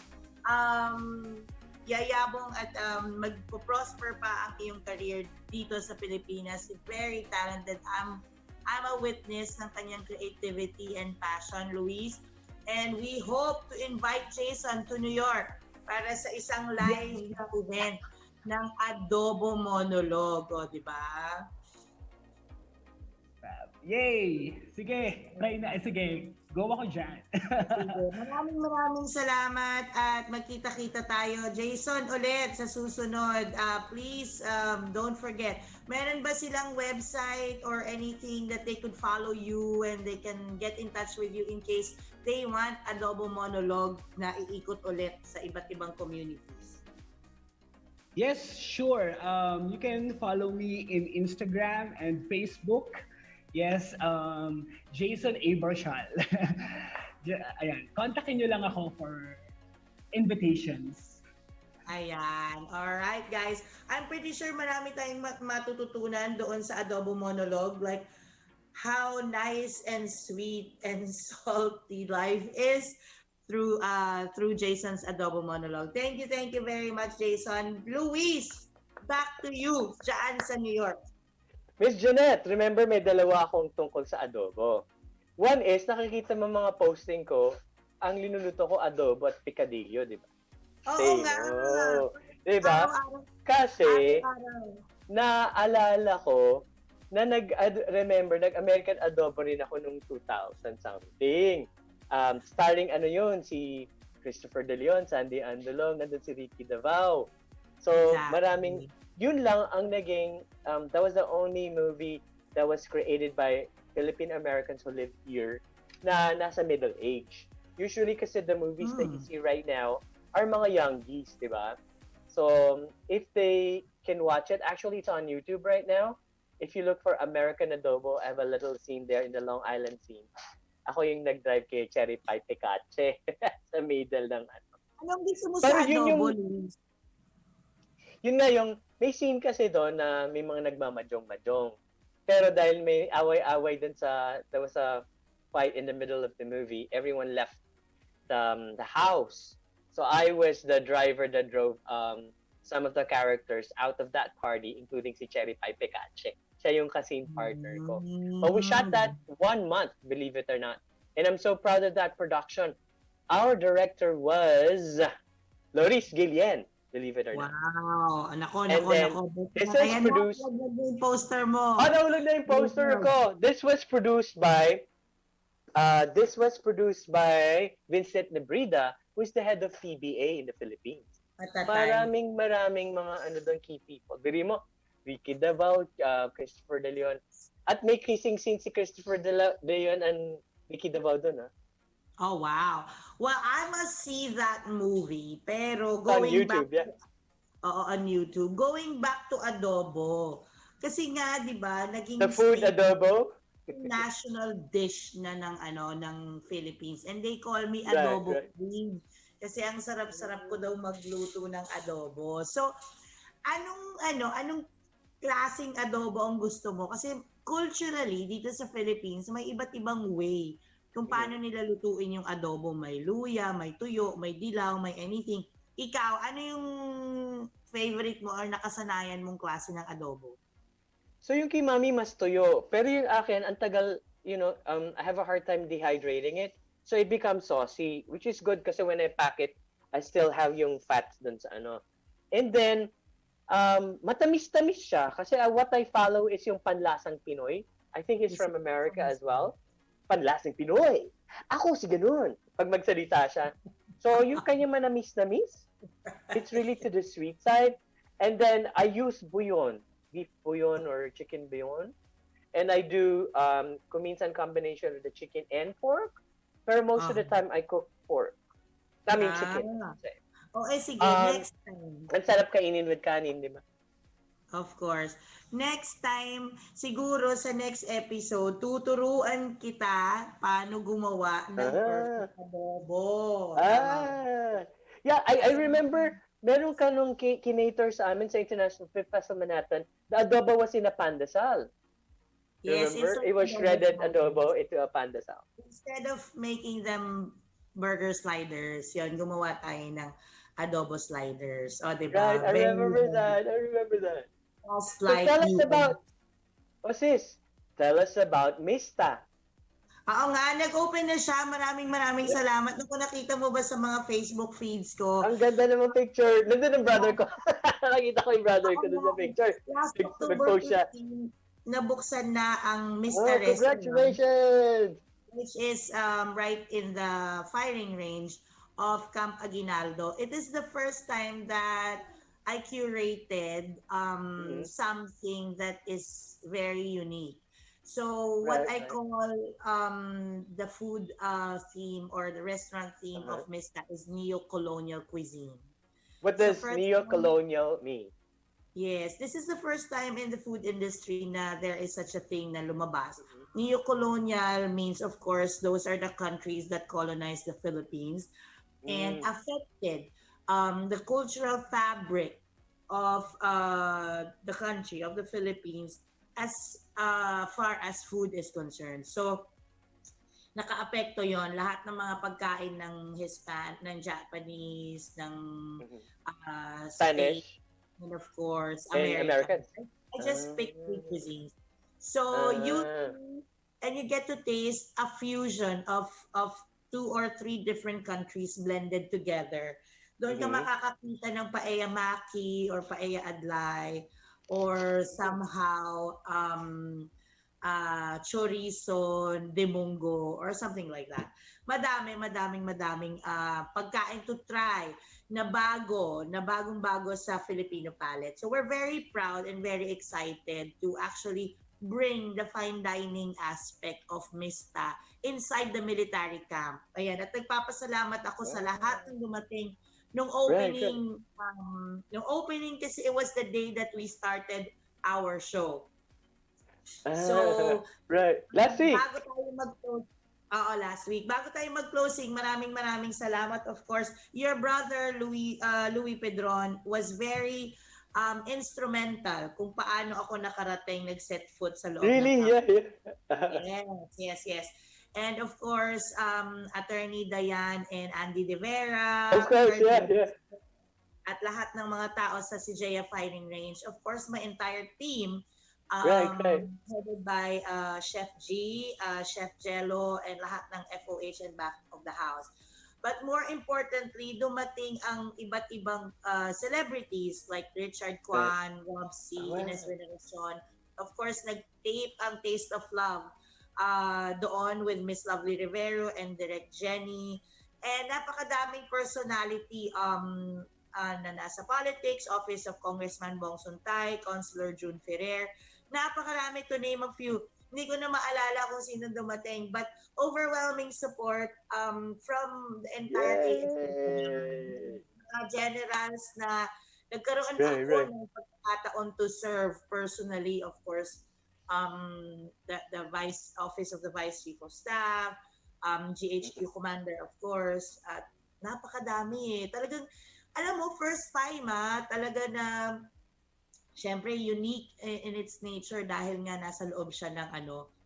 yayabong at magpo-prosper pa ang iyong career dito sa Pilipinas. Very talented. I'm a witness ng kanyang creativity and passion, Luis. And we hope to invite Jason to New York para sa isang live event ng Adobo Monologue, di ba? Yay! Sige, try na. Sige, go ako dyan. Sige. Maraming salamat at magkita-kita tayo. Jason, ulit sa susunod, please don't forget. Meron ba silang website or anything that they could follow you and they can get in touch with you in case they want Adobo Monologue na iikot ulit sa iba't ibang communities? Yes, sure. You can follow me in Instagram and Facebook. Yes, Jason A. Barshal. Ayan, kontakin nyo lang ako for invitations. Ayan. Alright, guys. I'm pretty sure marami tayong matututunan doon sa Adobo Monologue. Like, how nice and sweet and salty life is through Jason's Adobo Monologue. Thank you very much, Jason. Luis, back to you, dyan sa New York. Miss Jeanette, remember may dalawa akong tungkol sa adobo. One is, nakikita mo mga posting ko, ang linuluto ko adobo at picadillo, di ba? Oo nga. Di ba? Kasi, naalala ko, na nag-American adobo rin ako nung 2000 something. Starring si Christopher De Leon, Sandy Andolong, nandun si Ricky Davao. So, maraming, yun lang ang naging, that was the only movie that was created by Philippine Americans who live here na nasa middle age. Usually kasi the movies that you see right now are mga youngies, di ba? So, if they can watch it, actually it's on YouTube right now. If you look for American Adobo, I have a little scene there in the Long Island scene. Ako yung nag-drive kay Cherry Pie Picache sa middle ng ano. Anong gusto mo sa adobo, Luis? Yun nga yung, may scene kasi doon na may mga nagmamajong-majong. Pero dahil may away-away dun there was a fight in the middle of the movie, everyone left the house. So I was the driver that drove some of the characters out of that party, including si Cherry Pie Picache. Siya yung kasing partner ko. But we shot that 1 month, believe it or not. And I'm so proud of that production. Our director was Loris Guillen. Believe it or not. Wow. Nako. This was produced... Nahulog yung poster mo. Nahulog na yung poster ko. This was produced by Vincent Nebrida, who is the head of PBA in the Philippines. at that time. Maraming mga ano doon key people. Biri mo, Ricky Davao, Christopher De Leon. At may kissing scene si Christopher De Leon and Ricky Davao doon, ha? Oh, wow. Well, I must see that movie. Pero On going back, YouTube, yeah. oo, on YouTube. Going back to adobo. Kasi nga, di ba, naging The food adobo. national dish na ng Philippines. And they call me Right, adobo right. queen. Kasi ang sarap-sarap ko daw magluto ng adobo. So, anong klaseng adobo ang gusto mo? Kasi culturally, dito sa Philippines, may iba't ibang way kung paano nila lutuin yung adobo. May luya, may tuyo, may dilaw, may anything. Ikaw, ano yung favorite mo or nakasanayan mong klase ng adobo? So yung kay Mami mas tuyo. Pero yung akin, ang tagal, I have a hard time dehydrating it. So it becomes saucy, which is good kasi when I pack it, I still have yung fats dun sa ano. And then, matamis-tamis siya kasi what I follow is yung panlasang Pinoy. I think it's from America as well. Panlasang Pinoy. Ako si ganun. Pag magsalita siya. So yung kanya manamis-namis, it's really to the sweet side. And then I use bouillon. Beef bouillon or chicken bouillon. And I do kuminsan combination of the chicken and pork. Pero most of the time I cook pork. I mean chicken. Sige, next time. Ang sarap kainin with kanin, di ba? Of course. Next time, siguro sa next episode, tuturuan kita paano gumawa ng perfect adobo. Yeah, I remember meron ka nung kinator sa amin sa International Film Festival Manhattan, the adobo was in a pandesal. Yes, remember? It was shredded adobo into a pandesal. Instead of making them burger sliders, yun, gumawa tayo ng adobo sliders. O, diba? Right, I remember that. So tell us about, tell us about Mista. Oo nga, nag-open na siya. Maraming salamat. Nung nakita mo ba sa mga Facebook feeds ko? Ang ganda naman picture. Nandun ang brother ko. Nakita ko yung brother ko dun sa picture. Last October 15, nabuksan na ang Mr. Restaurant. Congratulations! Which is right in the firing range of Camp Aguinaldo. It is the first time that I curated something that is very unique. So what I call the food theme or the restaurant theme of Mista is neo-colonial cuisine. What does neo-colonial mean? Yes, this is the first time in the food industry na there is such a thing na lumabas. Neo-colonial means, of course, those are the countries that colonized the Philippines and affected the cultural fabric of the country, of the Philippines, as far as food is concerned. So, naka-apekto yon lahat ng mga pagkain ng ng Japanese, ng Spanish, and of course, American. I just picked three cuisines. So, you get to taste a fusion of 2 or 3 different countries blended together. Doon ka makakakita ng paella maki or paella adlay or somehow chorizo de munggo or something like that. Madaming pagkain to try na bagong-bago sa Filipino palate. So we're very proud and very excited to actually bring the fine dining aspect of Mista inside the military camp. Ayan, at nagpapasalamat ako sa lahat ng dumating nung opening. Nung opening kasi it was the day that we started our show. So, last week. Bago tayo mag-close, last week. Bago tayo mag-closing, maraming salamat. Of course, your brother Louis Pedron was very instrumental kung paano ako nakarating nag-set foot sa loob ng Yes. And of course, Attorney Dayan and Andy De Vera. Of course, At lahat ng mga tao sa CJA Firing Range. Of course, my entire team. Headed by Chef G, Chef Jello, and lahat ng FOH and back of the house. But more importantly, dumating ang iba't ibang celebrities like Richard Kwan, Rob C, Ines Veneracion. Of course, nag-tape ang Taste of Love doon with Miss Lovely Rivero and Direct Jenny. And napakadaming personality na nasa politics, Office of Congressman Bong Suntay, Councilor June Ferrer. Napakarami, to name a few. Hindi ko na maalala kung sino dumating, but overwhelming support from the entire AFP generals na nagkaroon ako ng pagkakataon to serve personally, of course, the Vice Office of the Vice Chief of Staff, GHQ Commander, of course, at napakadami eh. Talagang, alam mo, first time talaga na, syempre, unique in its nature dahil nga nasa loob siya ng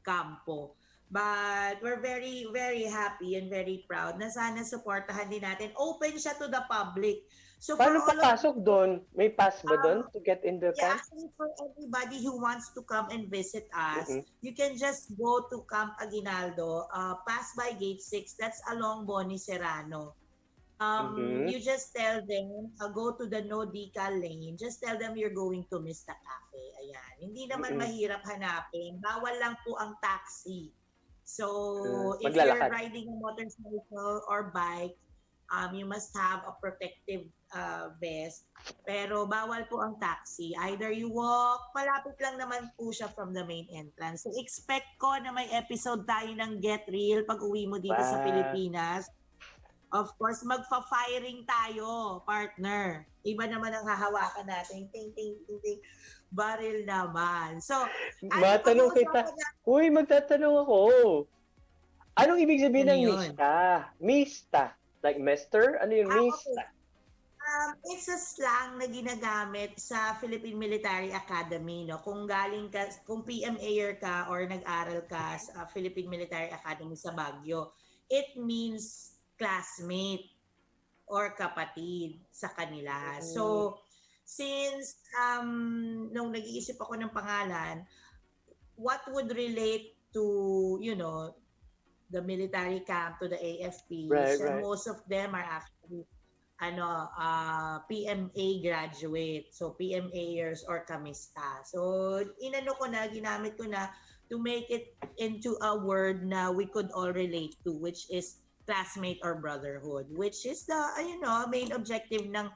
kampo. But we're very, very happy and very proud na sana supportahan din natin. Open siya to the public. So paano papasok doon? May pass ba doon to get in the camp? Actually, for everybody who wants to come and visit us, you can just go to Camp Aguinaldo, pass by Gate 6, that's along Boni Serrano. You just tell them, go to the no decal lane, just tell them you're going to Mr. Cafe. Ayan. Hindi naman mahirap hanapin. Bawal lang po ang taxi. So, if you're riding a motorcycle or bike, you must have a protective vest. Pero bawal po ang taxi. Either you walk, malapit lang naman po siya from the main entrance. So, expect ko na may episode tayo ng Get Real pag uwi mo dito sa Pilipinas. Of course, magfa-firing tayo, partner. Iba naman ang hahawakan natin. Ting, ting, ting, ting. Baril naman. So, matanong kita. Uy, magtatanong ako. Anong ibig sabihin ng mista? Mista. Like mister? Ano yung mista? Okay. It's a slang na ginagamit sa Philippine Military Academy. No? Kung galing ka, kung PMAer ka or nag-aral ka sa Philippine Military Academy sa Baguio, it means classmate or kapatid sa kanila. So, since nung nag-iisip ako ng pangalan, what would relate to, the military camp, to the AFPs, and most of them are actually PMA graduate. So, PMAers or kamista. So, ginamit ko na to make it into a word na we could all relate to, which is classmate or brotherhood, which is the, main objective ng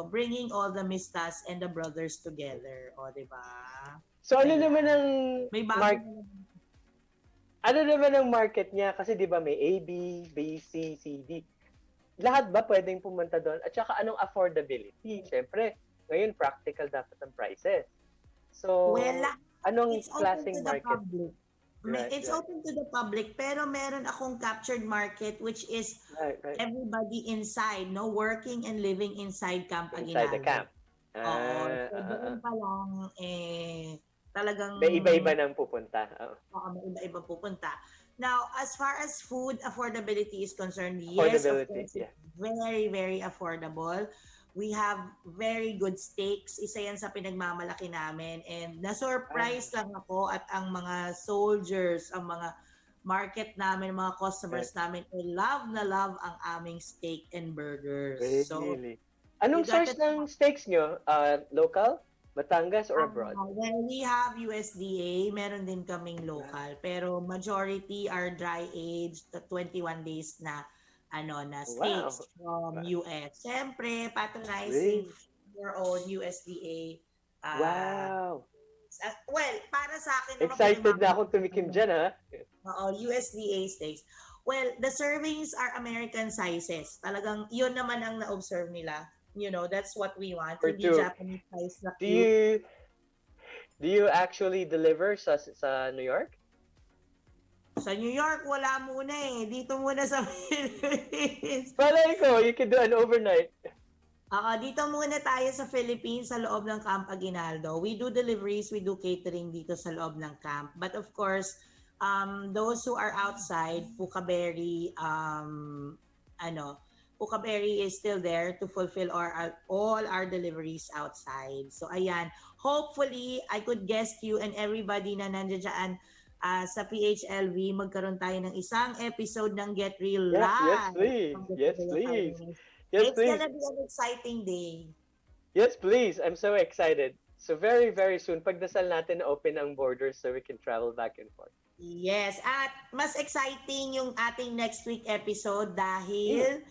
bringing all the mistas and the brothers together. O, diba? So, ano naman ang market niya? Kasi diba may A, B, C, C, D. Lahat ba pwedeng pumunta doon? At saka anong affordability? Siyempre, ngayon practical dapat ang prices. So, anong klaseng market? It's open to the public, pero meron akong captured market which is everybody inside, working and living inside Camp Aguinaldo. Inside the camp. So doon pa lang, talagang... May iba-iba nang pupunta. May iba-iba pupunta. Now, as far as food affordability is concerned, yes, of course, it's very, very affordable. We have very good steaks. Isa yan sa pinagmamalaki namin. And na-surprise lang ako at ang mga soldiers, ang mga market namin, mga customers namin, love na love ang aming steak and burgers. Really? Anong source ng steaks nyo? Local? Batangas or abroad? Well, we have USDA. Meron din kaming local. Pero majority are dry-aged, 21 days na steaks from US. Siyempre, patronizing your own USDA. Well, para sa akin... Excited na akong tumikim dyan, ha? USDA steaks. Well, the servings are American sizes. Talagang, yun naman ang na-observe nila. That's what we want. Hindi Japanese size na cute. Do you actually deliver sa New York? Sa New York, wala muna eh. Dito muna sa Philippines. Palay ko, you can do an overnight. Dito muna tayo sa Philippines, sa loob ng Camp Aguinaldo. We do deliveries, we do catering dito sa loob ng camp. But of course, those who are outside, Pukaberry, Pukaberry is still there to fulfill all our deliveries outside. So ayan, hopefully, I could guest you and everybody na nandiyan dyan, sa PHLV, magkaroon tayo ng isang episode ng Get Real Live. Yes, please. It's gonna be an exciting day. Yes, please. I'm so excited. So very, very soon, pagdasal natin na open ang borders so we can travel back and forth. Yes. At mas exciting yung ating next week episode dahil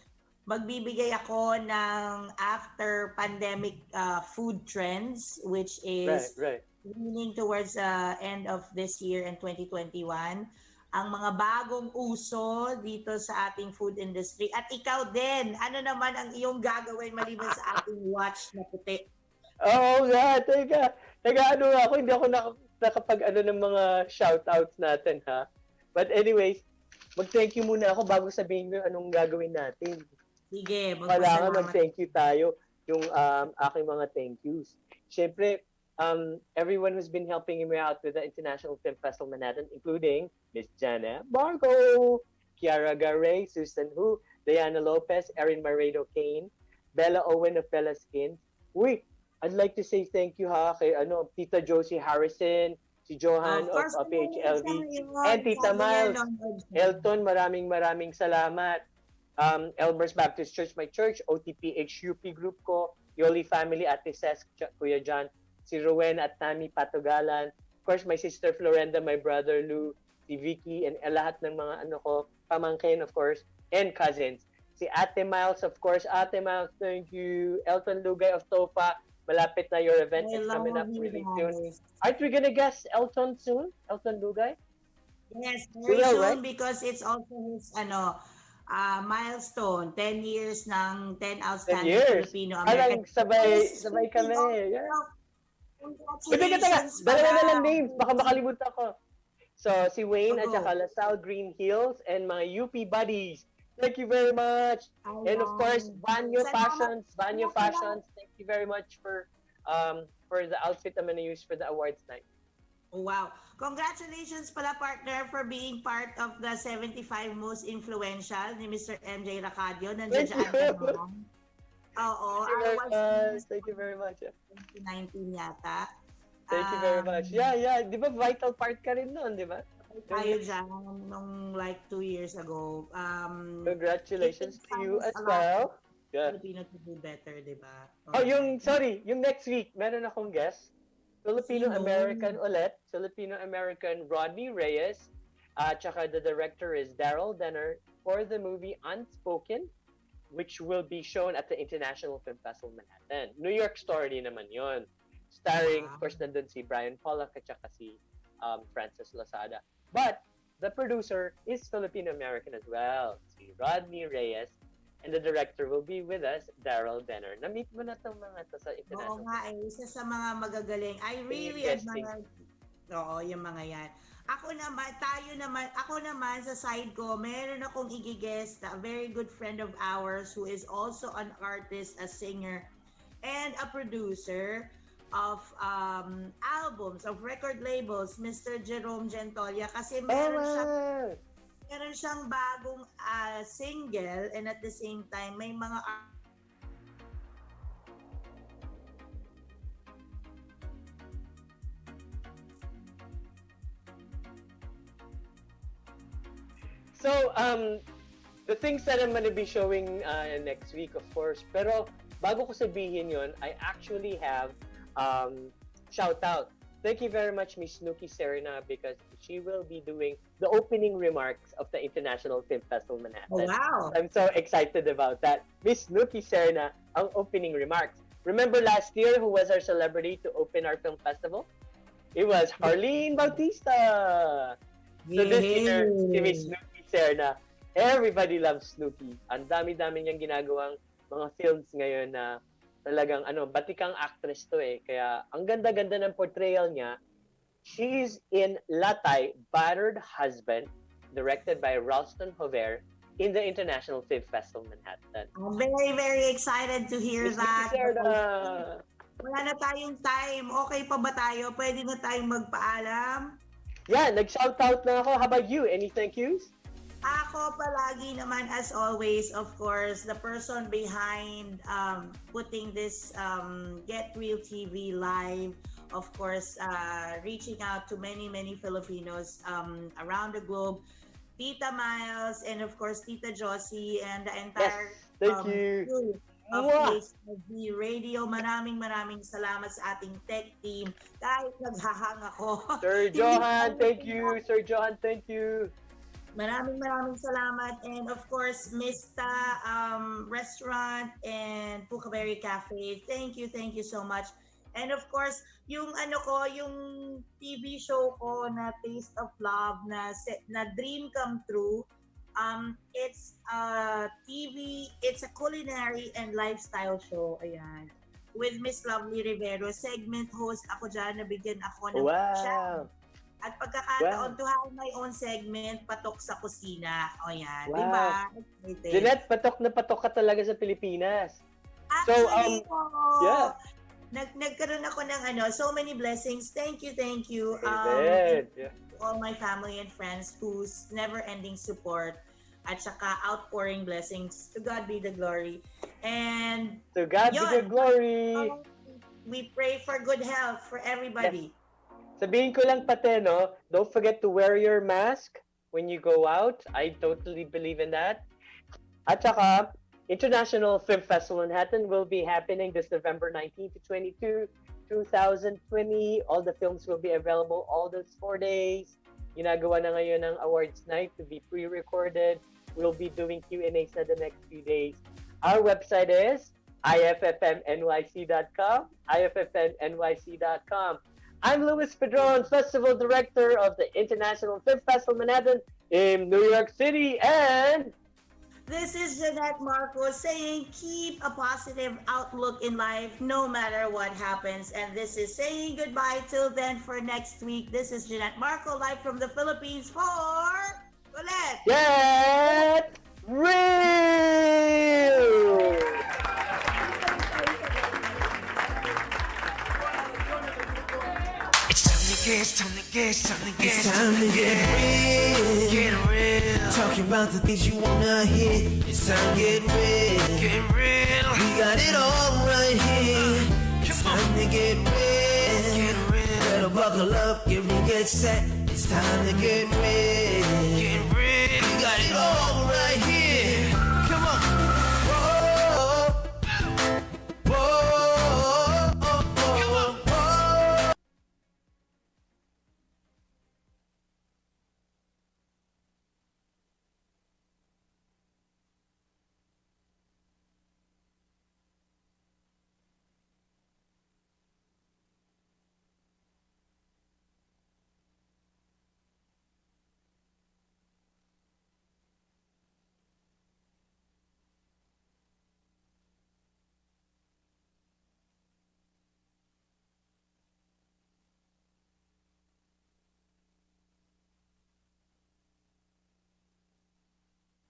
magbibigay ako ng after pandemic food trends, which is Right. leaning towards end of this year and 2021. Ang mga bagong uso dito sa ating food industry. At ikaw din, ano naman ang iyong gagawin maliban sa ating watch na puti? Oo nga, teka. Nag-ano ako, hindi ako nakapag-ano ng mga shoutouts natin, ha? But anyways, mag-thank you muna ako bago sabihin mo anong gagawin natin. Sige, Kailangan magpasalamat. mag-thank you tayo yung aking mga thank yous. Siyempre, everyone who's been helping me out with the International Film Festival Manhattan, including Miss Jeanette, Marco, Kiara Garay, Susan Hu, Diana Lopez, Erin Maredo Kane, Bella Owen of Bella Skins. Uy, I'd like to say thank you kay Tita Josie Harrison, si Johan of PHLV, and Tita Miles. Elton, maraming salamat. Elmer's Baptist Church, my church, OTPH UP group ko, Yoli family, Ate Ses, Kuya John, si Rowena at Nami Patugalan, of course my sister Florenda, my brother Lou, si Vicky, and lahat ng mga pamangkin, of course, and cousins. Si Ate Miles, of course. Ate Miles, thank you. Elton Lugay of Topa, malapit na your event is coming up really soon. Aren't we gonna guess Elton soon? Elton Lugay? Yes, very Yeah, soon, right? because it's also his milestone, 10 years ng 10 10 outstanding years. Filipino-American. Sabay kami. Yeah. Congratulations Dalawa na pala. lang names. Baka makalimutan ko. So, si Wayne at Go. saka LaSalle Green Hills and mga UP buddies. Thank you very much. And of course, Banyo Fashions. Thank you very much for the outfit I'm gonna use for the awards night. Wow. Congratulations pala, partner, for being part of the 75 most influential ni Mr. MJ Racadio. Nandiyan Thank dyan you. ka naman. Oo. Thank you very much. 2019 yata. Thank you very much. Yeah. Di ba vital part ka rin nun, di ba? Tayo dyan nung like 2 years ago. Congratulations to you as well. Yeah. Filipino to do better, di ba? Oh, yung next week, meron akong guest. Filipino-American ulit. Filipino-American Rodney Reyes. Tsaka the director is Daryl Denner for the movie Unspoken, which will be shown at the International Film Festival Manhattan. New York story naman yon. Starring, of course, nandun si Brian Pollack at tsaka si Francis Lozada. But the producer is Filipino-American as well, si Rodney Reyes. And the director will be with us, Daryl Denner. Na-meet mo na itong mga to sa international. Oo nga isa sa mga magagaling. I really admire yung mga yan. Ako naman sa side ko, meron akong igigest na a very good friend of ours who is also an artist, a singer, and a producer of albums, of record labels, Mr. Jerome Gentolia. Kasi meron siyang bagong single, and at the same time may mga So, the things that I'm gonna be showing next week, of course. Pero bago ko sabihin yon, I actually have shout out. Thank you very much, Miss Snooki Serna, because she will be doing the opening remarks of the International Film Festival Manhattan. Oh, wow! I'm so excited about that. Miss Snooki Serna, ang opening remarks. Remember last year who was our celebrity to open our film festival? It was Harleen Bautista. So this year, si Miss Snooki Serna, everybody loves Snooki. Ang dami-dami niyang ginagawang mga films ngayon na talagang batikang actress to eh. Kaya ang ganda-ganda ng portrayal niya. She's in Latay, Battered Husband, directed by Ralston Hover in the International Film Festival Manhattan. I'm very, very excited to hear that. Wala na tayong time. Okay pa ba tayo? Pwede na tayong magpaalam? Yeah, nag-shoutout na ako. How about you? Any thank yous? Ako palagi naman, as always, of course, the person behind putting this Get Real TV live, of course, reaching out to many, many Filipinos around the globe. Tita Miles, and of course, Tita Josie, and the entire thank you. crew of the radio. Maraming salamat sa ating tech team. Kahit naghahang ako. Sir Johan, thank you. Sir Johan, thank you. Maraming salamat. And of course, Mista Restaurant and Pukaberry Cafe. Thank you so much. And of course, yung yung TV show ko na Taste of Love na Dream Come True. It's a it's a culinary and lifestyle show. Ayan. With Miss Lovely Rivero, segment host ako dyan, nabigyan ako ng chance. At pagkakataon to have my own segment, patok sa kusina. O yan, di ba? Jeanette, patok na patok ka talaga sa Pilipinas. Actually, yeah. Nagkaroon ako ng so many blessings. Thank you. All my family and friends whose never-ending support at saka outpouring blessings. To God be the glory. And to God be the glory. We pray for good health for everybody. Yes. Sabihin ko lang pati, no? Don't forget to wear your mask when you go out. I totally believe in that. At saka, International Film Festival Manhattan will be happening this November 19 to 22, 2020. All the films will be available all those 4 days. Ginagawa na ngayon ng awards night to be pre-recorded. We'll be doing Q&As na the next few days. Our website is iffmnyc.com, iffmnyc.com. I'm Luis Pedron, Festival Director of the International Film Festival Manhattan in New York City, and this is Jeanette Marcos saying keep a positive outlook in life no matter what happens. And this is saying goodbye till then for next week. This is Jeanette Marco live from the Philippines for Colette. Get real! It's time to get real. Get real. Talking about the things you wanna hear. It's time to get real. Get real. We got it all right here. It's time to get real. Get real. Better buckle up, get real, get set. It's time to get real.